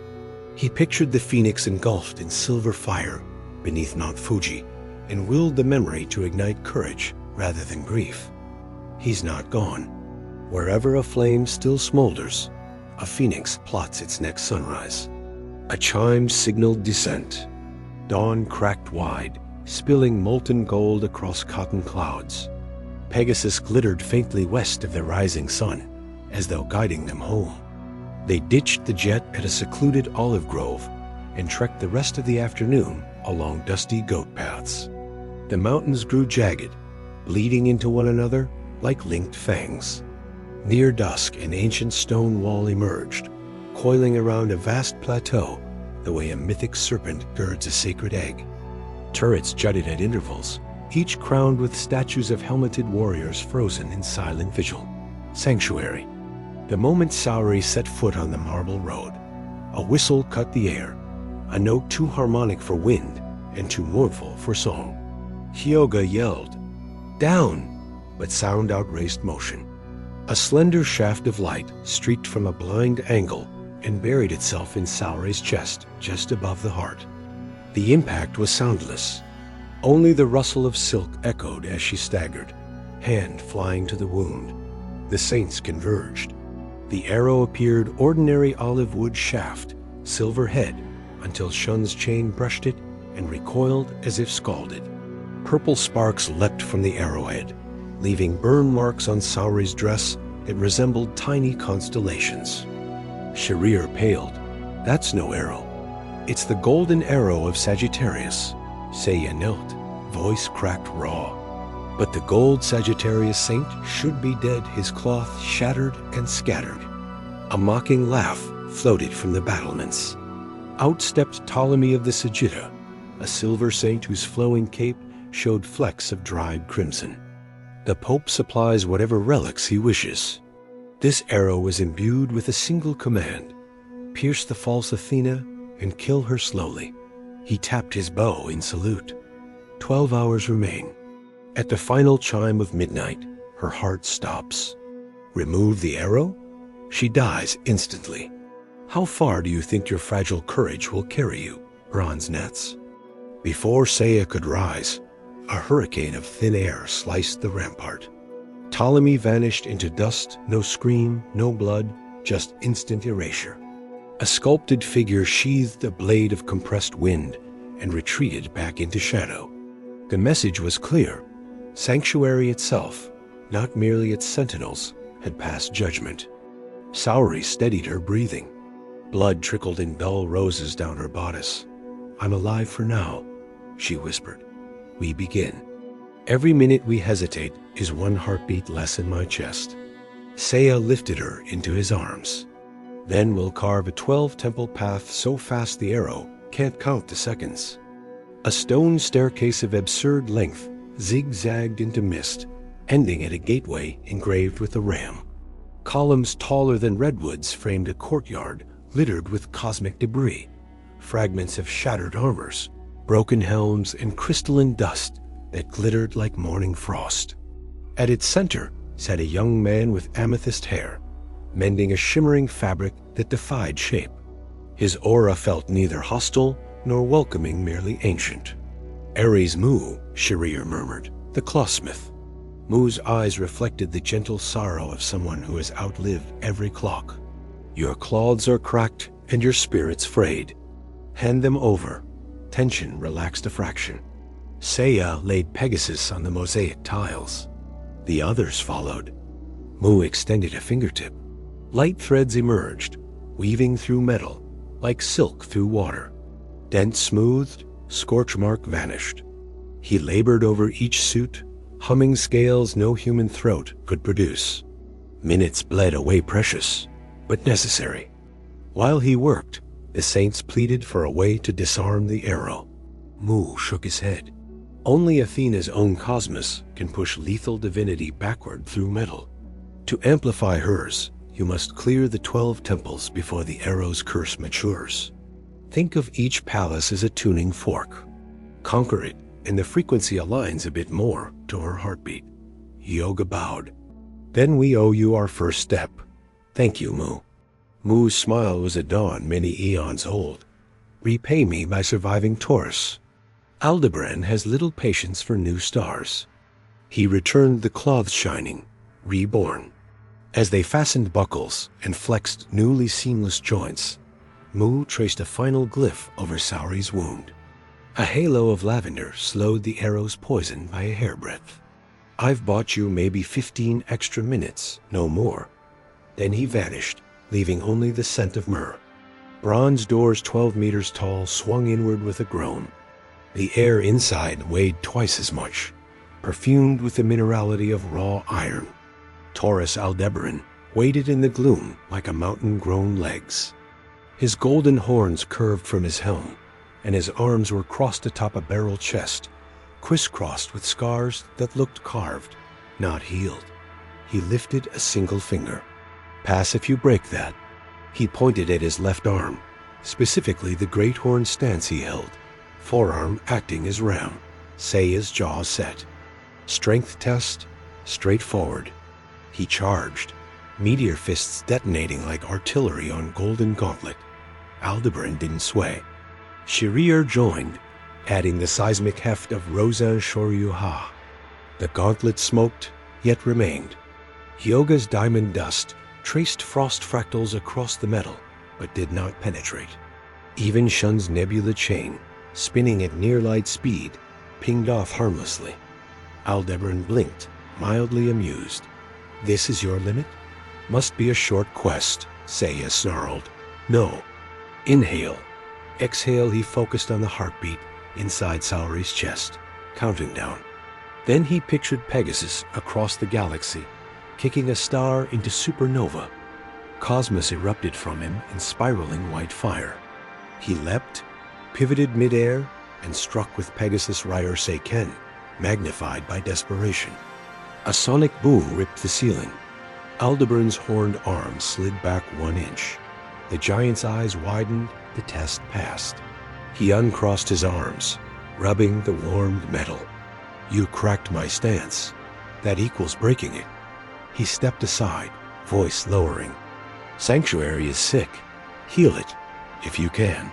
[SPEAKER 1] He pictured the phoenix engulfed in silver fire beneath Mount Fuji and willed the memory to ignite courage rather than grief. He's not gone. Wherever a flame still smolders, a phoenix plots its next sunrise. A chime signaled descent. Dawn cracked wide, spilling molten gold across cotton clouds. Pegasus glittered faintly west of the rising sun, as though guiding them home. They ditched the jet at a secluded olive grove and trekked the rest of the afternoon along dusty goat paths. The mountains grew jagged, bleeding into one another like linked fangs. Near dusk, an ancient stone wall emerged, coiling around a vast plateau the way a mythic serpent girds a sacred egg. Turrets jutted at intervals, each crowned with statues of helmeted warriors frozen in silent vigil. Sanctuary. The moment Saori set foot on the marble road, a whistle cut the air, a note too harmonic for wind and too mournful for song. Hyōga yelled, "Down!" but sound outraced motion. A slender shaft of light streaked from a blind angle and buried itself in Saori's chest, just above the heart. The impact was soundless. Only the rustle of silk echoed as she staggered, hand flying to the wound. The saints converged. The arrow appeared ordinary olive wood shaft, silver head, until Shun's chain brushed it and recoiled as if scalded. Purple sparks leapt from the arrowhead, leaving burn marks on Saori's dress that resembled tiny constellations. Shiryū paled. That's no arrow. It's the golden arrow of Sagittarius. Seiya knelt, voice cracked raw. But the gold Sagittarius saint should be dead, his cloth shattered and scattered. A mocking laugh floated from the battlements. Out stepped Ptolemy of the Sagitta, a silver saint whose flowing cape showed flecks of dried crimson. The Pope supplies whatever relics he wishes. This arrow was imbued with a single command: pierce the false Athena and kill her slowly. He tapped his bow in salute. 12 hours remain. At the final chime of midnight, her heart stops. Remove the arrow? She dies instantly. How far do you think your fragile courage will carry you, bronze nets? Before Seiya could rise, a hurricane of thin air sliced the rampart. Ptolemy vanished into dust, no scream, no blood, just instant erasure. A sculpted figure sheathed a blade of compressed wind and retreated back into shadow. The message was clear. Sanctuary itself, not merely its sentinels, had passed judgment. Saori steadied her breathing. Blood trickled in dull roses down her bodice. I'm alive for now, she whispered. We begin. Every minute we hesitate is one heartbeat less in my chest. Seiya lifted her into his arms. Then we'll carve a 12-temple path so fast the arrow can't count the seconds. A stone staircase of absurd length zigzagged into mist, ending at a gateway engraved with a ram. Columns taller than redwoods framed a courtyard littered with cosmic debris, fragments of shattered armors, broken helms, and crystalline dust that glittered like morning frost. At its center sat a young man with amethyst hair, mending a shimmering fabric that defied shape. His aura felt neither hostile nor welcoming, merely ancient. Ares Mu, Shiryū murmured, the clothsmith. Mu's eyes reflected the gentle sorrow of someone who has outlived every clock. Your cloths are cracked and your spirits frayed. Hand them over. Tension relaxed a fraction. Seiya laid Pegasus on the mosaic tiles. The others followed. Mu extended a fingertip. Light threads emerged, weaving through metal, like silk through water. Dent smoothed, scorch mark vanished. He labored over each suit, humming scales no human throat could produce. Minutes bled away precious, but necessary. While he worked, the saints pleaded for a way to disarm the arrow. Mu shook his head. Only Athena's own cosmos can push lethal divinity backward through metal. To amplify hers, you must clear the 12 temples before the arrow's curse matures. Think of each palace as a tuning fork. Conquer it, and the frequency aligns a bit more to her heartbeat. Hyōga bowed. Then we owe you our first step. Thank you, Mu. Mu's smile was a dawn many eons old. Repay me by surviving Taurus. Aldebaran has little patience for new stars. He returned the cloths shining, reborn. As they fastened buckles and flexed newly seamless joints, Mu traced a final glyph over Saori's wound. A halo of lavender slowed the arrow's poison by a hairbreadth. I've bought you maybe 15 extra minutes, no more. Then he vanished, leaving only the scent of myrrh. Bronze doors 12 meters tall swung inward with a groan. The air inside weighed twice as much, perfumed with the minerality of raw iron. Taurus Aldebaran waited in the gloom like a mountain-grown legs. His golden horns curved from his helm, and his arms were crossed atop a barrel chest, crisscrossed with scars that looked carved, not healed. He lifted a single finger. Pass if you break that. He pointed at his left arm, specifically the great horn stance he held, forearm acting as ram. Seiya's jaw set. Strength test, straightforward. He charged, meteor fists detonating like artillery on golden gauntlet. Aldebaran didn't sway. Shiryū joined, adding the seismic heft of Rosa Shōryū. The gauntlet smoked, yet remained. Hyōga's diamond dust traced frost fractals across the metal, but did not penetrate. Even Shun's nebula chain, spinning at near-light speed, pinged off harmlessly. Aldebaran blinked, mildly amused. "This is your limit? Must be a short quest," Seiya snarled. "No. Inhale." Exhale, he focused on the heartbeat inside Saori's chest, counting down. Then he pictured Pegasus across the galaxy, kicking a star into supernova. Cosmos erupted from him in spiraling white fire. He leapt, pivoted midair, and struck with Pegasus Ryer Seiken, magnified by desperation. A sonic boom ripped the ceiling. Aldebaran's horned arm slid back 1 inch. The giant's eyes widened, the test passed. He uncrossed his arms, rubbing the warmed metal. "You cracked my stance. That equals breaking it." He stepped aside, voice lowering. "Sanctuary is sick. Heal it, if you can."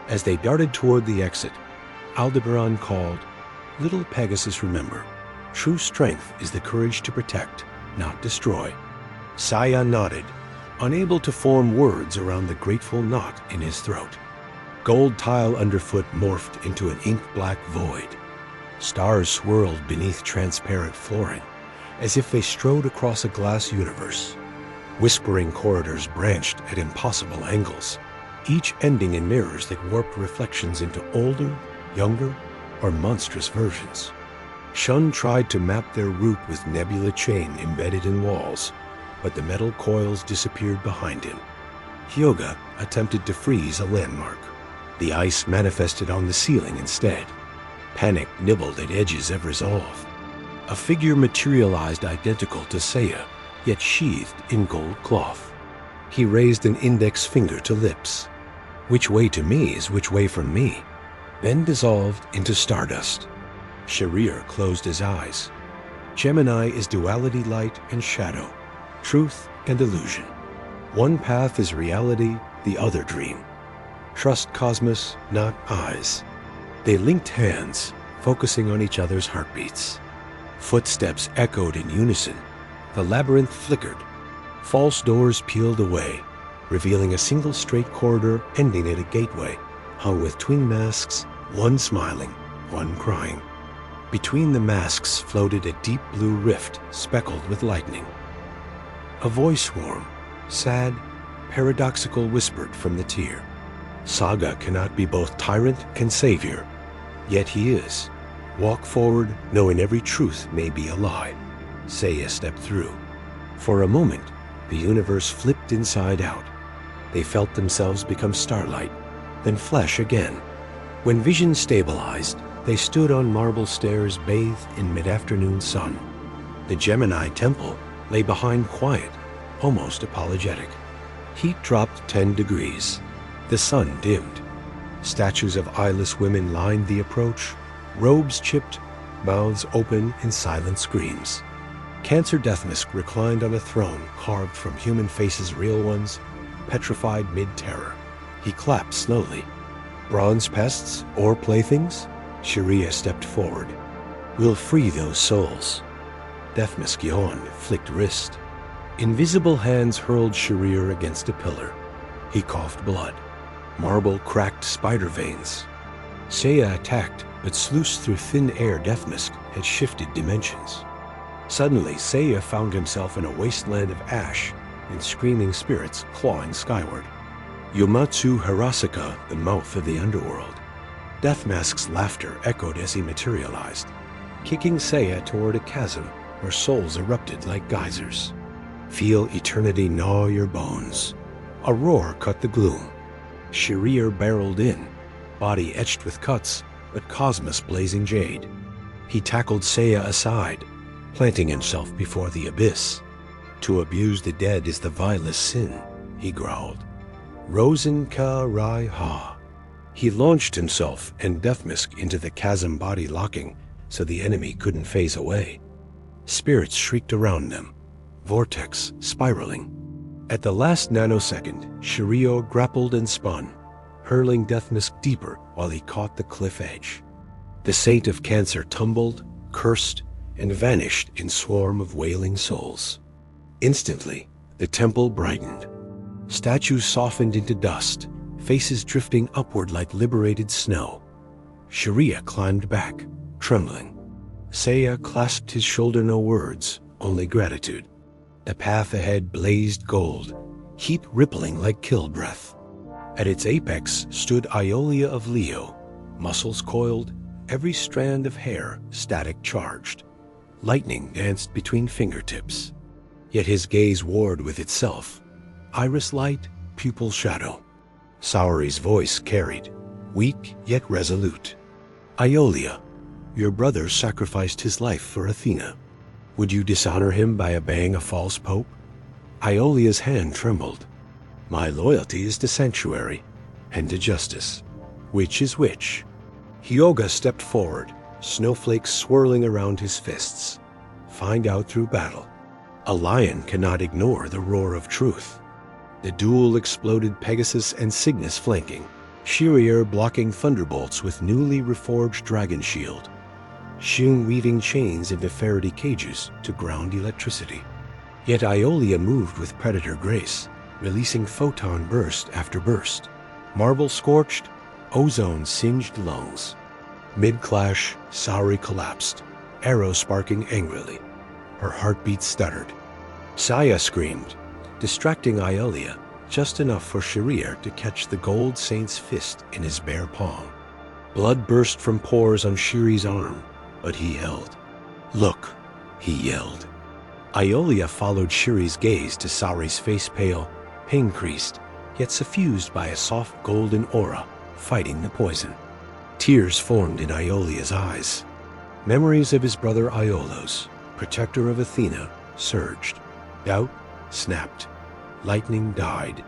[SPEAKER 1] As they darted toward the exit, Aldebaran called, "Little Pegasus, remember, true strength is the courage to protect, not destroy." Seiya nodded, unable to form words around the grateful knot in his throat. Gold tile underfoot morphed into an ink-black void. Stars swirled beneath transparent flooring, as if they strode across a glass universe. Whispering corridors branched at impossible angles, each ending in mirrors that warped reflections into older, younger, or monstrous versions. Shun tried to map their route with nebula chain embedded in walls, but the metal coils disappeared behind him. Hyōga attempted to freeze a landmark. The ice manifested on the ceiling instead. Panic nibbled at edges of resolve. A figure materialized identical to Seiya, yet sheathed in gold cloth. He raised an index finger to lips. "Which way to me is which way from me," then dissolved into stardust. Shiryū closed his eyes. Gemini is duality, light and shadow, truth and illusion. One path is reality, the other dream. Trust Cosmos, not eyes. They linked hands, focusing on each other's heartbeats. Footsteps echoed in unison. The labyrinth flickered. False doors peeled away, revealing a single straight corridor ending at a gateway, hung with twin masks, one smiling, one crying. Between the masks floated a deep blue rift speckled with lightning. A voice swarm, sad, paradoxical, whispered from the tier. "Saga cannot be both tyrant and savior, yet he is. Walk forward, knowing every truth may be a lie." Seiya stepped through. For a moment, the universe flipped inside out. They felt themselves become starlight, then flesh again. When vision stabilized, they stood on marble stairs bathed in mid-afternoon sun. The Gemini temple lay behind, quiet, almost apologetic. Heat dropped 10 degrees. The sun dimmed. Statues of eyeless women lined the approach, robes chipped, mouths open in silent screams. Cancer Deathmask reclined on a throne carved from human faces, real ones, petrified mid-terror. He clapped slowly. "Bronze pests or playthings?" Shiryū stepped forward. "We'll free those souls." Deathmask yawned, flicked wrist. Invisible hands hurled Shiryū against a pillar. He coughed blood. Marble cracked spider veins. Seiya attacked, but sluiced through thin air. Deathmask had shifted dimensions. Suddenly, Seiya found himself in a wasteland of ash and screaming spirits clawing skyward. Yomatsu Harasaka, the mouth of the underworld. Deathmask's laughter echoed as he materialized, kicking Seiya toward a chasm where souls erupted like geysers. "Feel eternity gnaw your bones." A roar cut the gloom. Shiryū barreled in, body etched with cuts, but Cosmos blazing jade. He tackled Seiya aside, planting himself before the abyss. "To abuse the dead is the vilest sin," he growled. "Rosen ka rai ha." He launched himself and Deathmask into the chasm, body locking so the enemy couldn't phase away. Spirits shrieked around them. vortex spiraling. At the last nanosecond, Shiryū grappled and spun, hurling death mist deeper while he caught the cliff edge. The Saint of Cancer tumbled, cursed, and vanished in swarm of wailing souls. Instantly, the temple brightened. Statues softened into dust, faces drifting upward like liberated snow. Shiryū climbed back, trembling. Seiya clasped his shoulder, no words, only gratitude. The path ahead blazed gold, heat rippling like kill breath. At its apex stood Aiolia of Leo, muscles coiled, every strand of hair static charged. Lightning danced between fingertips. Yet his gaze warred with itself. Iris light, pupil shadow. Saori's voice carried, weak yet resolute. Aiolia, your brother sacrificed his life for Athena. Would you dishonor him by obeying a false pope? Aiolia's hand trembled. My loyalty is to sanctuary and to justice. Which is which? Hyōga stepped forward, snowflakes swirling around his fists. Find out through battle. A lion cannot ignore the roar of truth. The duel exploded, Pegasus and Cygnus flanking, Shiryū blocking thunderbolts with newly reforged dragon shield, Shun weaving chains into Faraday cages to ground electricity. Yet Aiolia moved with predator grace, releasing photon burst after burst. Marble scorched, ozone singed lungs. Mid-clash, Saori collapsed, arrow sparking angrily. Her heartbeat stuttered. Seiya screamed, distracting Aiolia just enough for Shiryū to catch the gold saint's fist in his bare palm. Blood burst from pores on Shiri's arm, but he held. Look, he yelled. Aiolia followed Shiri's gaze to Saori's face, pale, pain-creased, yet suffused by a soft golden aura, fighting the poison. Tears formed in Aiolia's eyes. Memories of his brother Aiolos, protector of Athena, surged. Doubt snapped. Lightning died.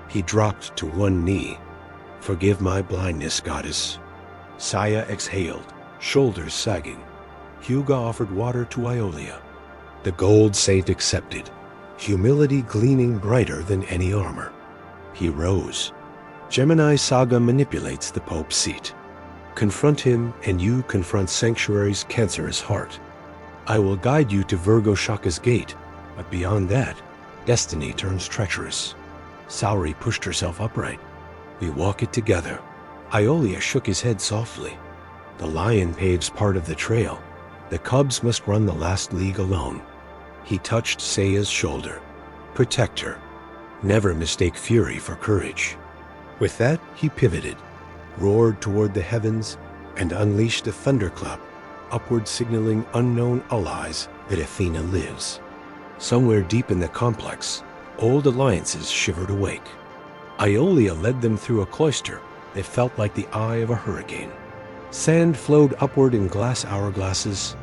[SPEAKER 1] He dropped to one knee. Forgive my blindness, goddess. Seiya exhaled, shoulders sagging. Hyōga offered water to Aiolia. The gold saint accepted, humility gleaming brighter than any armor. He rose. Gemini Saga manipulates the Pope's seat. Confront him, and you confront Sanctuary's cancerous heart. I will guide you to Virgo Shaka's gate, but beyond that, destiny turns treacherous. Saori pushed herself upright. We walk it together. Aiolia shook his head softly. The lion paves part of the trail. The cubs must run the last league alone. He touched Seiya's shoulder. Protect her. Never mistake fury for courage. With that, he pivoted, roared toward the heavens, and unleashed a thunderclap, upward signaling unknown allies that Athena lives. Somewhere deep in the complex, old alliances shivered awake. Aiolia led them through a cloister that felt like the eye of a hurricane. Sand flowed upward in glass hourglasses.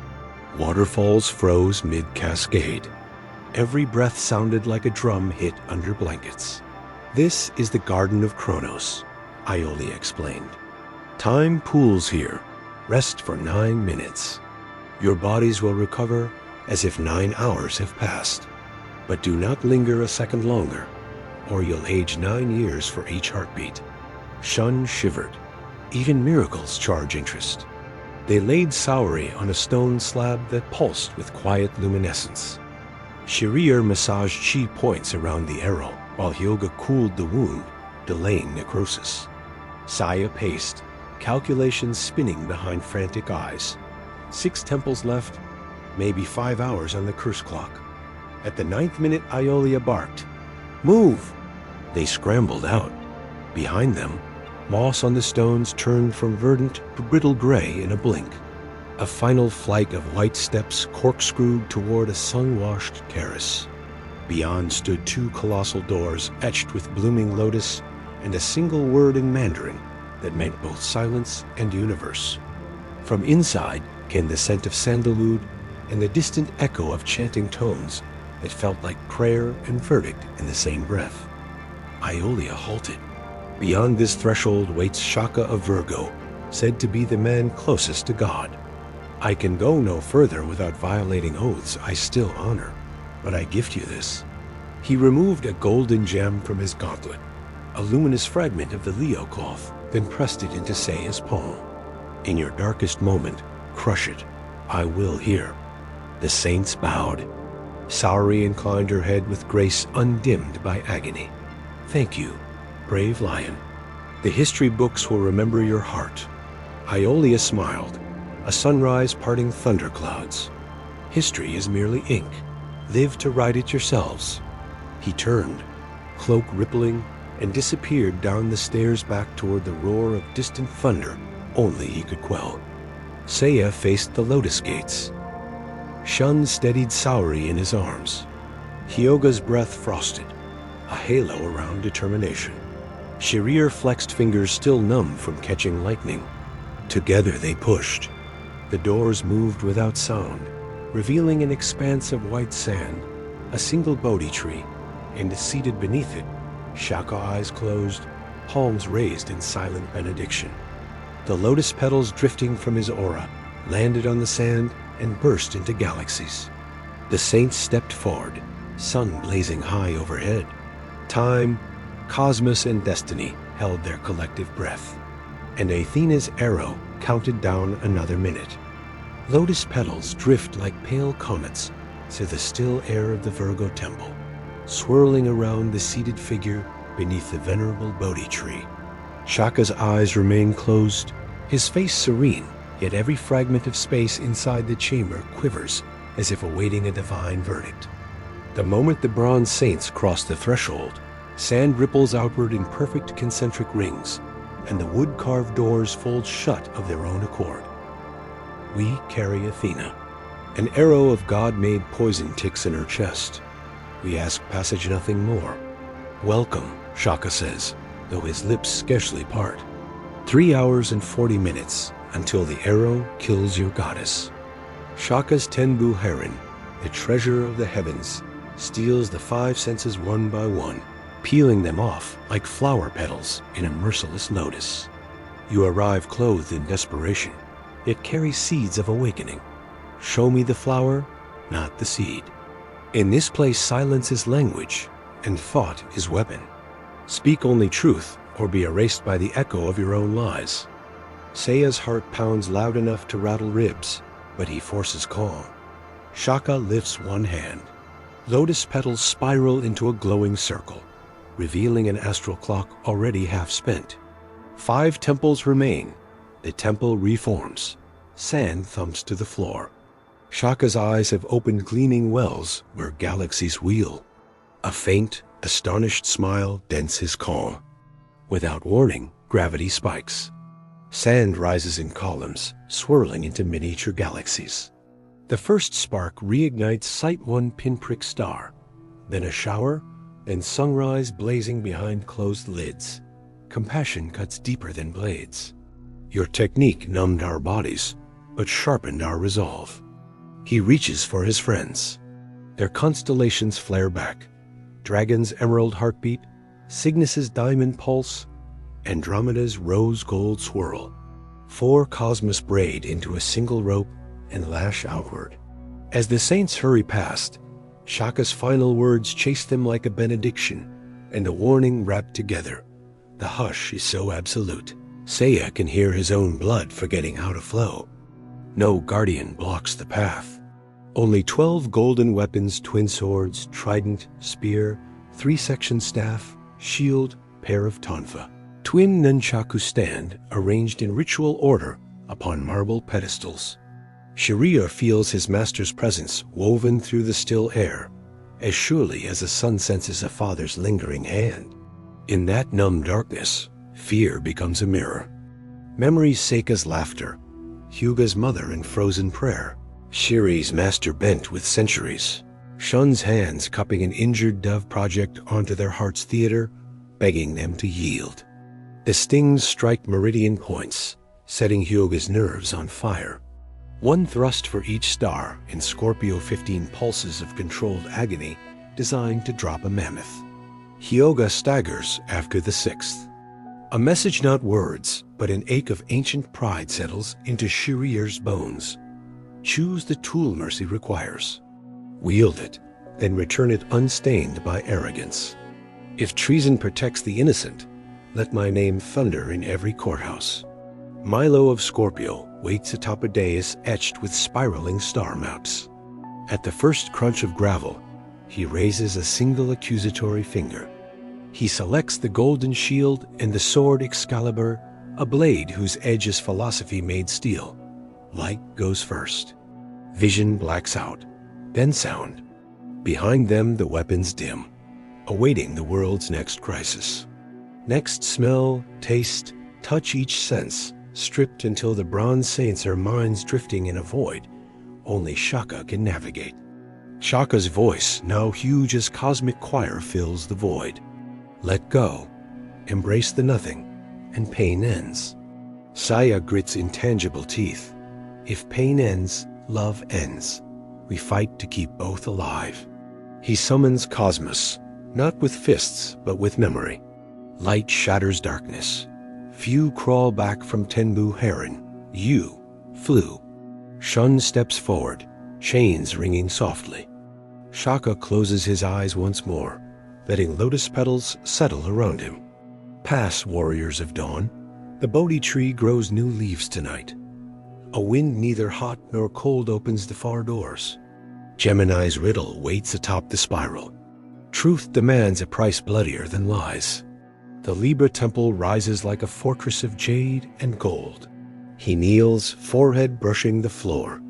[SPEAKER 1] Waterfalls froze mid-cascade. Every breath sounded like a drum hit under blankets. This is the Garden of Kronos, Aiolia explained. Time pools here. Rest for 9 minutes. Your bodies will recover as if 9 hours have passed. But do not linger a second longer, or you'll age 9 years for each heartbeat. Shun shivered. Even miracles charge interest. They laid Saori on a stone slab that pulsed with quiet luminescence. Shiryū massaged chi points around the arrow, while Hyōga cooled the wound, delaying necrosis. Seiya paced, calculations spinning behind frantic eyes. 6 temples left, maybe 5 hours on the curse clock. At the 9th minute, Aiolia barked, "Move!" They scrambled out. Behind them, moss on the stones turned from verdant to brittle gray in a blink. A final flight of white steps corkscrewed toward a sun-washed terrace. Beyond stood 2 colossal doors etched with blooming lotus and a single word in Mandarin that meant both silence and universe. From inside came the scent of sandalwood and the distant echo of chanting tones that felt like prayer and verdict in the same breath. Aiolia halted. Beyond this threshold waits Shaka of Virgo, said to be the man closest to God. I can go no further without violating oaths I still honor, but I gift you this." He removed a golden gem from his gauntlet, a luminous fragment of the Leo cloth, then pressed it into Seiya's palm. "In your darkest moment, crush it. I will hear." The saints bowed. Saori inclined her head with grace undimmed by agony. "Thank you, brave lion. The history books will remember your heart." Aiolia smiled, a sunrise parting thunderclouds. "History is merely ink. Live to write it yourselves." He turned, cloak rippling, and disappeared down the stairs back toward the roar of distant thunder only he could quell. Seiya faced the lotus gates. Shun steadied Saori in his arms. Hyōga's breath frosted, a halo around determination. Shiryū flexed fingers still numb from catching lightning. Together they pushed. The doors moved without sound, revealing an expanse of white sand, a single Bodhi tree, and seated beneath it, Shaka eyes closed, palms raised in silent benediction. The lotus petals drifting from his aura landed on the sand and burst into galaxies. The saints stepped forward, sun blazing high overhead. Time, cosmos, and destiny held their collective breath, and Athena's arrow counted down another minute. Lotus petals drift like pale comets through the still air of the Virgo temple, swirling around the seated figure beneath the venerable Bodhi tree. Shaka's eyes remained closed, his face serene, yet every fragment of space inside the chamber quivers as if awaiting a divine verdict. The moment the bronze saints cross the threshold, sand ripples outward in perfect concentric rings, and the wood-carved doors fold shut of their own accord. We carry Athena. An arrow of God-made poison ticks in her chest. We ask passage nothing more. "Welcome," Shaka says, though his lips scarcely part. 3 hours and 40 minutes until the arrow kills your goddess. Shaka's Tenbu heron, the treasure of the heavens, steals the 5 senses one by one, peeling them off like flower petals in a merciless lotus. You arrive clothed in desperation. It carries seeds of awakening. Show me the flower, not the seed. In this place silence is language, and thought is weapon. Speak only truth, or be erased by the echo of your own lies. Seiya's heart pounds loud enough to rattle ribs, but he forces calm. Shaka lifts one hand. Lotus petals spiral into a glowing circle, revealing an astral clock already half spent. 5 temples remain. The temple reforms. Sand thumps to the floor. Shaka's eyes have opened gleaming wells where galaxies wheel. A faint, astonished smile dents his calm. Without warning, gravity spikes. Sand rises in columns, swirling into miniature galaxies. The first spark reignites Sight 1 pinprick star, then a shower, then sunrise blazing behind closed lids. Compassion cuts deeper than blades. Your technique numbed our bodies, but sharpened our resolve. He reaches for his friends. Their constellations flare back. Dragon's emerald heartbeat, Cygnus's diamond pulse, Andromeda's rose gold swirl. 4 cosmos braid into a single rope and lash outward. As the saints hurry past, Shaka's final words chase them like a benediction and a warning wrapped together. The hush is so absolute. Seiya can hear his own blood forgetting how to flow. No guardian blocks the path. Only 12 golden weapons, twin swords, trident, spear, 3-section staff, shield, pair of tonfa. Twin nunchaku stand arranged in ritual order upon marble pedestals. Shiryū feels his master's presence woven through the still air, as surely as a son senses a father's lingering hand. In that numb darkness, fear becomes a mirror. Memories Seika's laughter, Hyōga's mother in frozen prayer, Shiri's master bent with centuries, Shun's hands cupping an injured dove project onto their heart's theater, begging them to yield. The stings strike meridian points, setting Hyōga's nerves on fire. 1 thrust for each star in Scorpio 15 pulses of controlled agony designed to drop a mammoth. Hyōga staggers after the 6th. A message, not words, but an ache of ancient pride settles into Shiryū's bones. Choose the tool mercy requires. Wield it, then return it unstained by arrogance. If treason protects the innocent, let my name thunder in every courthouse. Milo of Scorpio waits atop a dais etched with spiraling star maps. At the first crunch of gravel, he raises a single accusatory finger. He selects the golden shield and the sword Excalibur, a blade whose edge is philosophy made steel. Light goes first. Vision blacks out, then sound. Behind them the weapons dim, awaiting the world's next crisis. Next smell, taste, touch each sense, stripped until the bronze saints are minds drifting in a void only Shaka can navigate. Shaka's voice, now huge as cosmic choir, fills the void. Let go, embrace the nothing, and pain ends. Seiya grits intangible teeth. If pain ends, love ends. We fight to keep both alive. He summons Cosmos, not with fists, but with memory. Light shatters darkness. Few crawl back from Tenbu Heron. You flew. Shun steps forward, chains ringing softly. Shaka closes his eyes once more, letting lotus petals settle around him. Pass, warriors of dawn. The Bodhi tree grows new leaves tonight. A wind neither hot nor cold opens the far doors. Gemini's riddle waits atop the spiral. Truth demands a price bloodier than lies. The Libra temple rises like a fortress of jade and gold. He kneels, forehead brushing the floor.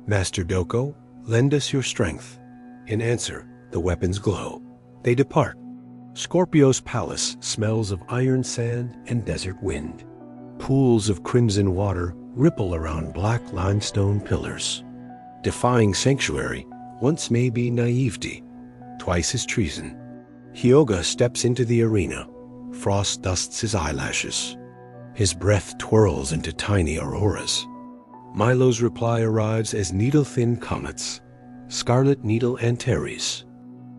[SPEAKER 1] Master Doko, lend us your strength. In answer, the weapons glow. They depart. Scorpio's palace smells of iron sand and desert wind. Pools of crimson water ripple around black limestone pillars. Defying sanctuary once may be naivety, twice is treason. Hyōga steps into the arena. Frost dusts his eyelashes. His breath twirls into tiny auroras. Milo's reply arrives as needle-thin comets. Scarlet needle Antares.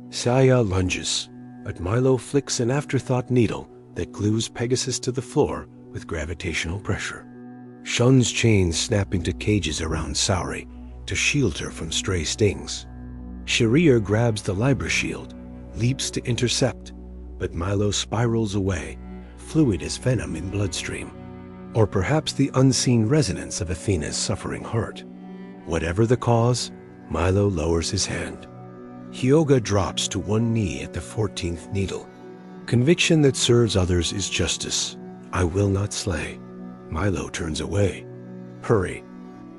[SPEAKER 1] Seiya lunges, but Milo flicks an afterthought needle that glues Pegasus to the floor with gravitational pressure. Shun's chains snap into cages around Saori to shield her from stray stings. Shiryū grabs the Libra shield, leaps to intercept, but Milo spirals away, fluid as venom in bloodstream. Or perhaps the unseen resonance of Athena's suffering heart. Whatever the cause, Milo lowers his hand. Hyōga drops to one knee at the 14th needle. Conviction that serves others is justice. I will not slay. Milo turns away. Hurry.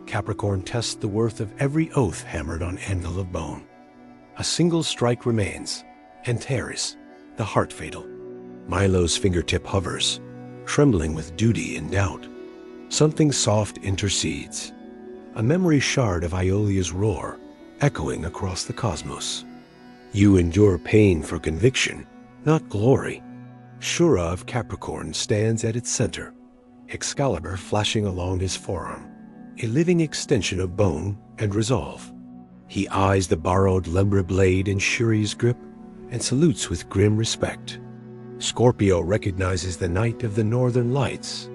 [SPEAKER 1] Capricorn tests the worth of every oath hammered on anvil of bone. A single strike remains. Antares, the heart fatal. Milo's fingertip hovers, trembling with duty and doubt. Something soft intercedes. A memory shard of Aiolia's roar, echoing across the cosmos. You endure pain for conviction, not glory. Shura of Capricorn stands at its center, Excalibur flashing along his forearm, a living extension of bone and resolve. He eyes the borrowed lumber blade in Shuri's grip and salutes with grim respect. Scorpio recognizes the Knight of the Northern Lights.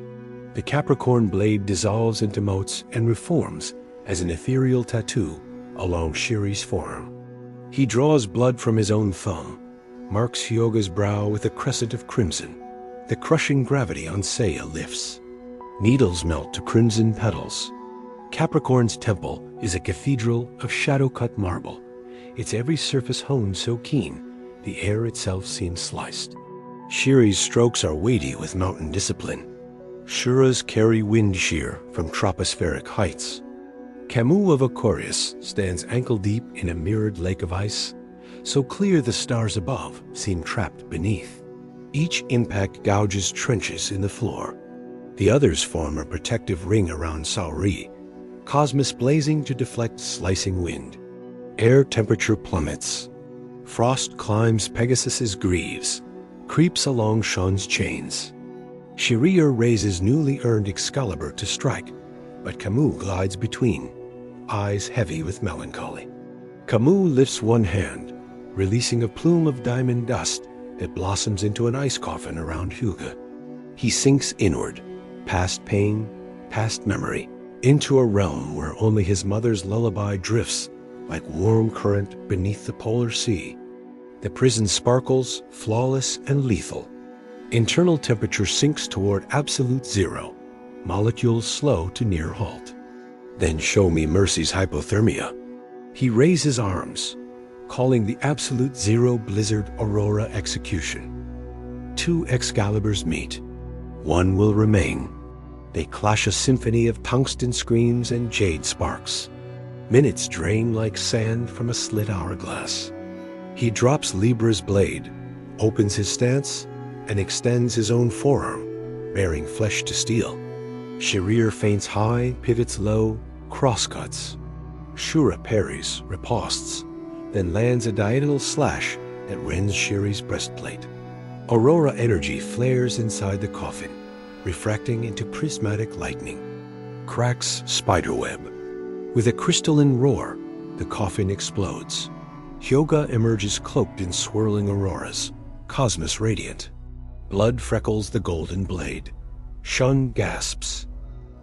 [SPEAKER 1] The Capricorn blade dissolves into motes and reforms as an ethereal tattoo along Shuri's forearm. He draws blood from his own thumb, marks Hyōga's brow with a crescent of crimson. The crushing gravity on Seiya lifts. Needles melt to crimson petals. Capricorn's temple is a cathedral of shadow-cut marble, its every surface honed so keen, the air itself seems sliced. Shuri's strokes are weighty with mountain discipline. Shura's carry wind shear from tropospheric heights. Camus of Aquarius stands ankle-deep in a mirrored lake of ice, so clear the stars above seem trapped beneath. Each impact gouges trenches in the floor. The others form a protective ring around Saori, cosmos blazing to deflect slicing wind. Air temperature plummets. Frost climbs Pegasus's greaves, creeps along Shun's chains. Shiryū raises newly earned Excalibur to strike, but Camus glides between, eyes heavy with melancholy. Camus lifts one hand, releasing a plume of diamond dust that blossoms into an ice coffin around Hyōga. He sinks inward, past pain, past memory, into a realm where only his mother's lullaby drifts like warm current beneath the polar sea. The prison sparkles, flawless and lethal. Internal temperature sinks toward absolute zero, molecules slow to near halt. Then show me Mercy's hypothermia. He raises arms, calling the absolute zero blizzard Aurora execution. Two Excaliburs meet. One will remain. They clash a symphony of tungsten screams and jade sparks. Minutes drain like sand from a slit hourglass. He drops Libra's blade, opens his stance, and extends his own forearm, bearing flesh to steel. Shiryū feints high, pivots low, crosscuts. Shura parries, riposts, then lands a diagonal slash that rends Shiri's breastplate. Aurora energy flares inside the coffin, refracting into prismatic lightning. Cracks spiderweb. With a crystalline roar, the coffin explodes. Hyōga emerges cloaked in swirling auroras, cosmos radiant. Blood freckles the golden blade. Shun gasps.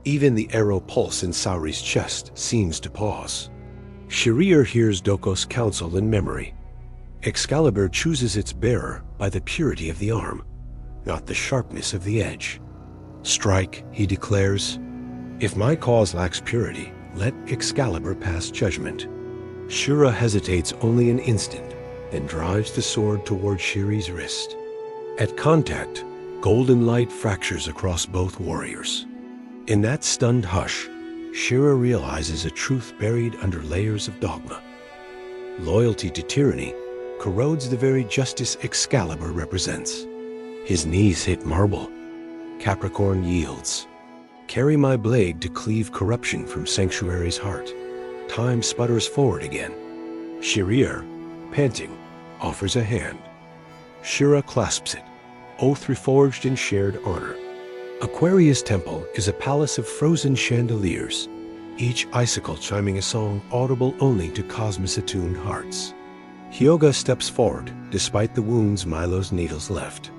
[SPEAKER 1] Even the arrow pulse in Saori's chest seems to pause. Shiryū hears Doko's counsel in memory. Excalibur chooses its bearer by the purity of the arm, not the sharpness of the edge. Strike, he declares. If my cause lacks purity, let Excalibur pass judgment. Shura hesitates only an instant, then drives the sword toward Shiri's wrist. At contact, golden light fractures across both warriors. In that stunned hush, Shira realizes a truth buried under layers of dogma. Loyalty to tyranny corrodes the very justice Excalibur represents. His knees hit marble. Capricorn yields. Carry my blade to cleave corruption from Sanctuary's heart. Time sputters forward again. Shiryū, panting, offers a hand. Shira clasps it, oath reforged in shared honor. Aquarius Temple is a palace of frozen chandeliers, each icicle chiming a song audible only to cosmos-attuned hearts. Hyōga steps forward, despite the wounds Milo's needles left.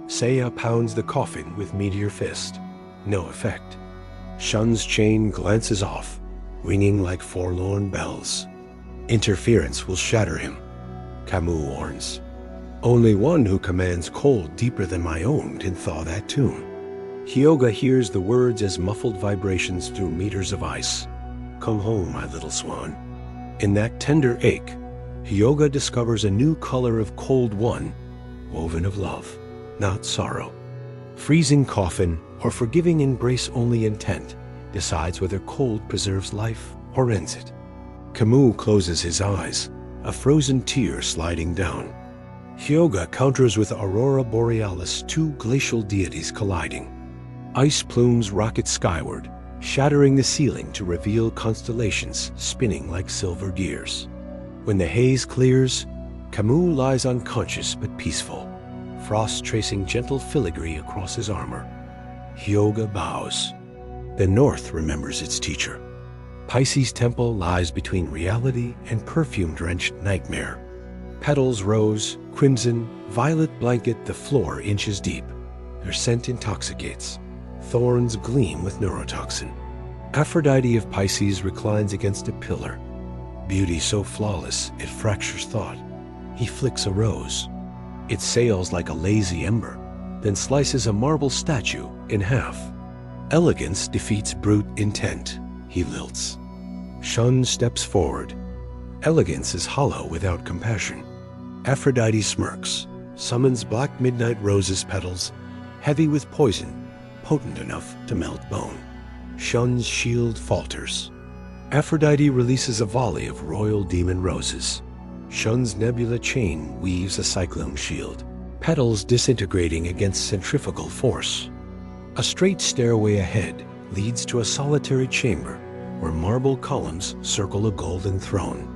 [SPEAKER 1] Seiya pounds the coffin with meteor fist. No effect. Shun's chain glances off, ringing like forlorn bells. Interference will shatter him, Camus warns. Only one who commands cold deeper than my own can thaw that tune. Hyōga hears the words as muffled vibrations through meters of ice. Come home, my little swan. In that tender ache, Hyōga discovers a new color of cold one, woven of love, not sorrow. Freezing coffin or forgiving embrace-only intent decides whether cold preserves life or ends it. Camus closes his eyes, a frozen tear sliding down. Hyōga counters with Aurora Borealis, two glacial deities colliding. Ice plumes rocket skyward, shattering the ceiling to reveal constellations spinning like silver gears. When the haze clears, Camus lies unconscious but peaceful, frost tracing gentle filigree across his armor. Hyōga bows. The north remembers its teacher. Pisces Temple lies between reality and perfume-drenched nightmare. Petals rose, crimson, violet blanket the floor inches deep. Their scent intoxicates. Thorns gleam with neurotoxin. Aphrodite of Pisces reclines against a pillar. Beauty so flawless it fractures thought. He flicks a rose. It sails like a lazy ember, then slices a marble statue in half. Elegance defeats brute intent, he lilts. Shun steps forward. Elegance is hollow without compassion. Aphrodite smirks, summons black midnight roses petals, heavy with poison, potent enough to melt bone. Shun's shield falters. Aphrodite releases a volley of royal demon roses. Shun's nebula chain weaves a cyclone shield, petals disintegrating against centrifugal force. A straight stairway ahead leads to a solitary chamber where marble columns circle a golden throne.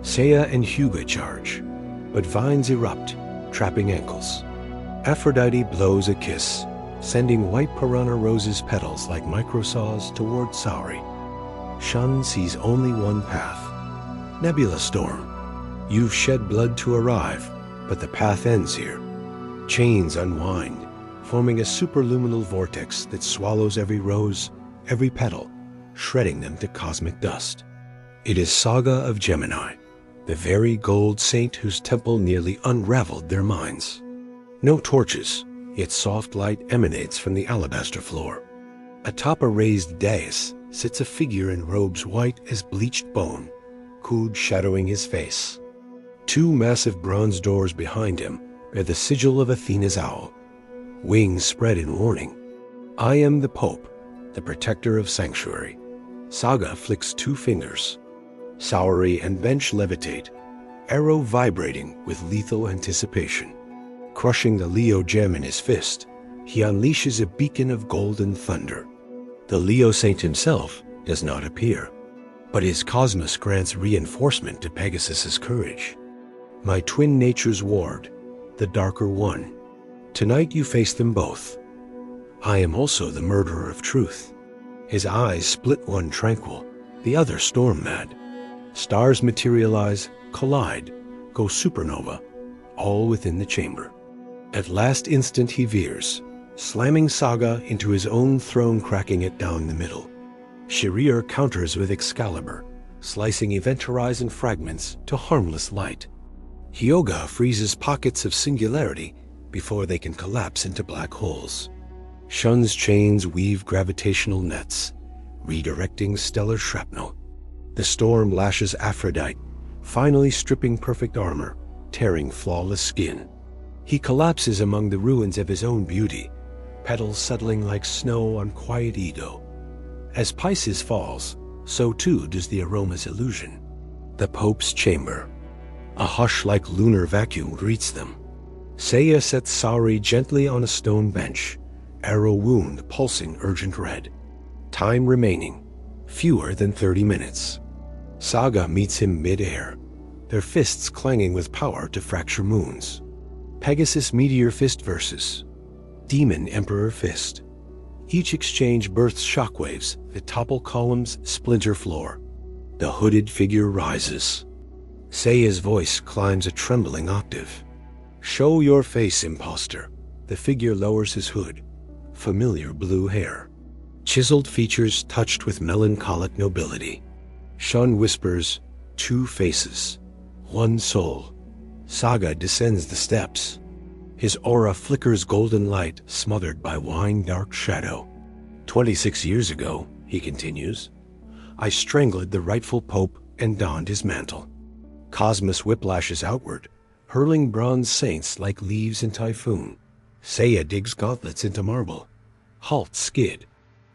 [SPEAKER 1] Seiya and Hyōga charge, but vines erupt, trapping ankles. Aphrodite blows a kiss, sending white piranha roses petals like microsaws toward Saori. Shun sees only one path. Nebula storm. You've shed blood to arrive, but the path ends here. Chains unwind, forming a superluminal vortex that swallows every rose, every petal, shredding them to cosmic dust. It is Saga of Gemini, the very gold saint whose temple nearly unraveled their minds. No torches, yet soft light emanates from the alabaster floor. Atop a raised dais sits a figure in robes white as bleached bone, Kud shadowing his face. Two massive bronze doors behind him bear the sigil of Athena's owl, wings spread in warning. I am the Pope, the protector of sanctuary. Saga flicks two fingers. Saori and bench levitate, arrow vibrating with lethal anticipation. Crushing the Leo gem in his fist, he unleashes a beacon of golden thunder. The Leo saint himself does not appear, but his cosmos grants reinforcement to Pegasus's courage. My twin nature's ward, the darker one. Tonight you face them both. I am also the murderer of truth. His eyes split, one tranquil, the other storm-mad. Stars materialize, collide, go supernova, all within the chamber. At last instant he veers, slamming Saga into his own throne, cracking it down the middle. Shiryū counters with Excalibur, slicing event horizon fragments to harmless light. Hyōga freezes pockets of singularity before they can collapse into black holes. Shun's chains weave gravitational nets, redirecting stellar shrapnel. The storm lashes Aphrodite, finally stripping perfect armor, tearing flawless skin. He collapses among the ruins of his own beauty, petals settling like snow on quiet Edo. As Pisces falls, so too does the aroma's illusion. The Pope's chamber. A hush like lunar vacuum greets them. Seiya sets Saori gently on a stone bench, arrow wound pulsing urgent red. Time remaining, fewer than 30 minutes. Saga meets him mid-air, their fists clanging with power to fracture moons. Pegasus Meteor Fist versus Demon Emperor Fist. Each exchange births shockwaves that topple columns, splinter floor. The hooded figure rises. Seiya's voice climbs a trembling octave. Show your face, impostor. The figure lowers his hood. Familiar blue hair. Chiseled features touched with melancholic nobility. Shun whispers, two faces, one soul. Saga descends the steps. His aura flickers golden light smothered by wine-dark shadow. 26 years ago, he continues, I strangled the rightful pope and donned his mantle. Cosmos whiplashes outward, hurling bronze saints like leaves in typhoon. Seiya digs gauntlets into marble. Halt skid.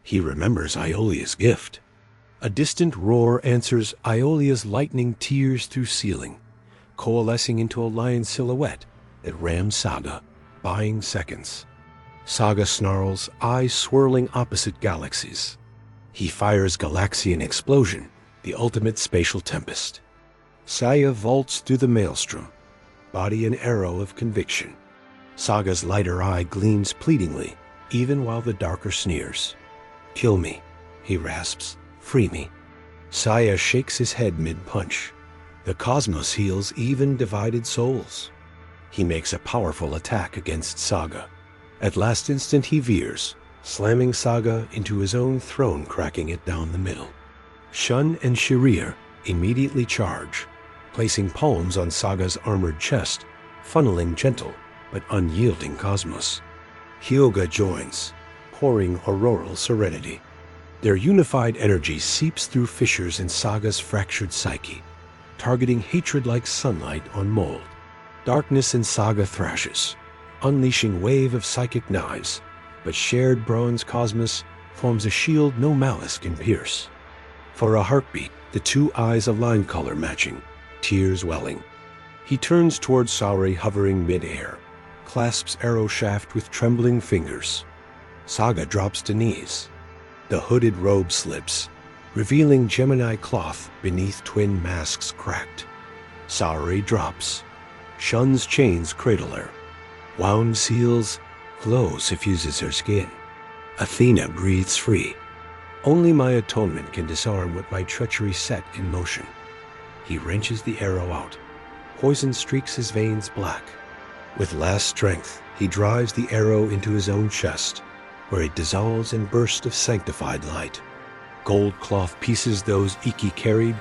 [SPEAKER 1] He remembers Aiolia's gift. A distant roar answers Aiolia's lightning tears through ceiling, coalescing into a lion silhouette that rams Saga, buying seconds. Saga snarls, eyes swirling opposite galaxies. He fires Galaxian explosion, the ultimate spatial tempest. Seiya vaults through the maelstrom, body an arrow of conviction. Saga's lighter eye gleams pleadingly, even while the darker sneers. Kill me, he rasps. Free me. Seiya shakes his head mid-punch. The cosmos heals even divided souls. He makes a powerful attack against Saga. At last instant he veers, slamming Saga into his own throne, cracking it down the middle. Shun and Shiryū immediately charge, placing palms on Saga's armored chest, funneling gentle but unyielding cosmos. Hyōga joins, pouring auroral serenity. Their unified energy seeps through fissures in Saga's fractured psyche, targeting hatred like sunlight on mold. Darkness in Saga thrashes, unleashing wave of psychic knives, but shared bronze cosmos forms a shield no malice can pierce. For a heartbeat, the two eyes align, color matching, tears welling. He turns towards Saori hovering mid-air, clasps arrow shaft with trembling fingers. Saga drops to knees. The hooded robe slips, revealing Gemini cloth beneath twin masks cracked. Saori drops. Shun's chains cradle her. Wound seals, glow suffuses her skin. Athena breathes free. Only my atonement can disarm what my treachery set in motion. He wrenches the arrow out. Poison streaks his veins black. With last strength, he drives the arrow into his own chest, where it dissolves in bursts of sanctified light. Gold cloth pieces those Ikki carried,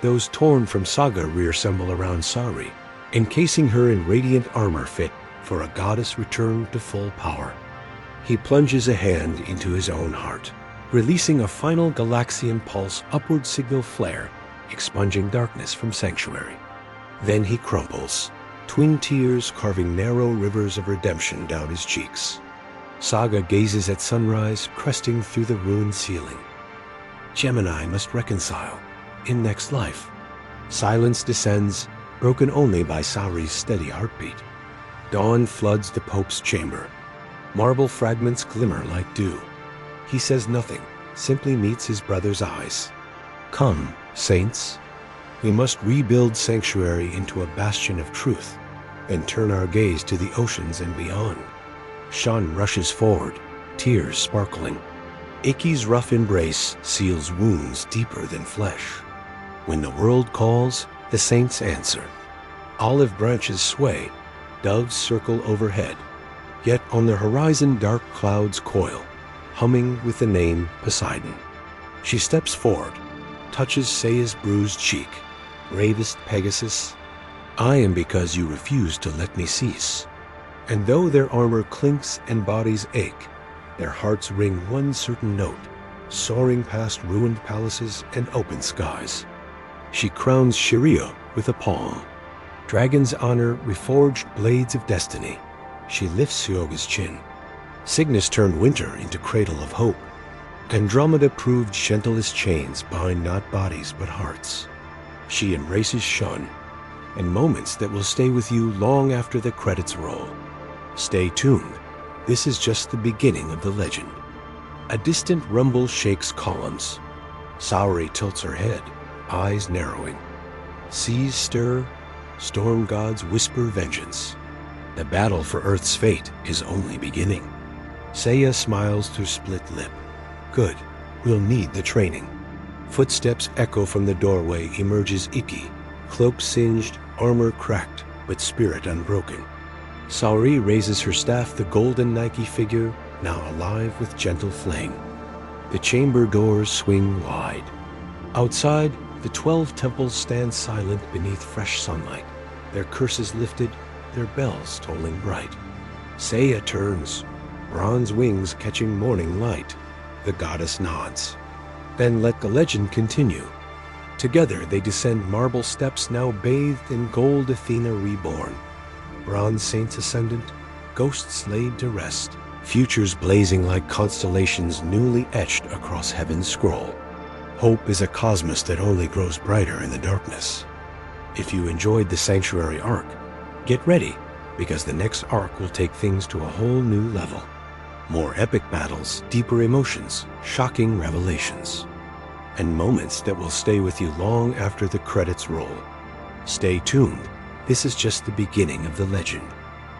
[SPEAKER 1] Those torn from Saga reassemble around Saori, encasing her in radiant armor fit for a goddess returned to full power. He plunges a hand into his own heart, releasing a final Galaxian pulse upward signal flare, expunging darkness from Sanctuary. Then he crumples, twin tears carving narrow rivers of redemption down his cheeks. Saga gazes at sunrise cresting through the ruined ceiling. Gemini must reconcile in next life. Silence descends, broken only by Saori's steady heartbeat. Dawn floods the Pope's chamber. Marble fragments glimmer like dew. He says nothing, simply meets his brother's eyes. Come, saints. We must rebuild Sanctuary into a bastion of truth, and turn our gaze to the oceans and beyond. Shun rushes forward, tears sparkling. Ikki's rough embrace seals wounds deeper than flesh. When the world calls, the saints answer. Olive branches sway, doves circle overhead. Yet on the horizon dark clouds coil, humming with the name Poseidon. She steps forward, touches Seiya's bruised cheek. Bravest Pegasus, I am because you refuse to let me cease. And though their armor clinks and bodies ache, their hearts ring one certain note, soaring past ruined palaces and open skies. She crowns Shiryū with a palm. Dragon's honor reforged blades of destiny. She lifts Hyōga's chin. Cygnus turned winter into cradle of hope. Andromeda proved gentlest chains bind not bodies but hearts. She embraces Shun, and moments that will stay with you long after the credits roll. Stay tuned. This is just the beginning of the legend. A distant rumble shakes columns. Saori tilts her head, eyes narrowing. Seas stir, storm gods whisper vengeance. The battle for Earth's fate is only beginning. Seiya smiles through split lip. Good, we'll need the training. Footsteps echo from the doorway. Emerges Ikki, cloak singed, armor cracked, but spirit unbroken. Saori raises her staff, the golden Nike figure, now alive with gentle flame. The chamber doors swing wide. Outside, the 12 temples stand silent beneath fresh sunlight, their curses lifted, their bells tolling bright. Seiya turns, bronze wings catching morning light. The goddess nods. Then let the legend continue. Together they descend marble steps now bathed in gold. Athena reborn. Bronze saints ascendant, ghosts laid to rest. Futures blazing like constellations newly etched across heaven's scroll. Hope is a cosmos that only grows brighter in the darkness. If you enjoyed the Sanctuary arc, get ready, because the next arc will take things to a whole new level. More epic battles, deeper emotions, shocking revelations, and moments that will stay with you long after the credits roll. Stay tuned. This is just the beginning of the legend.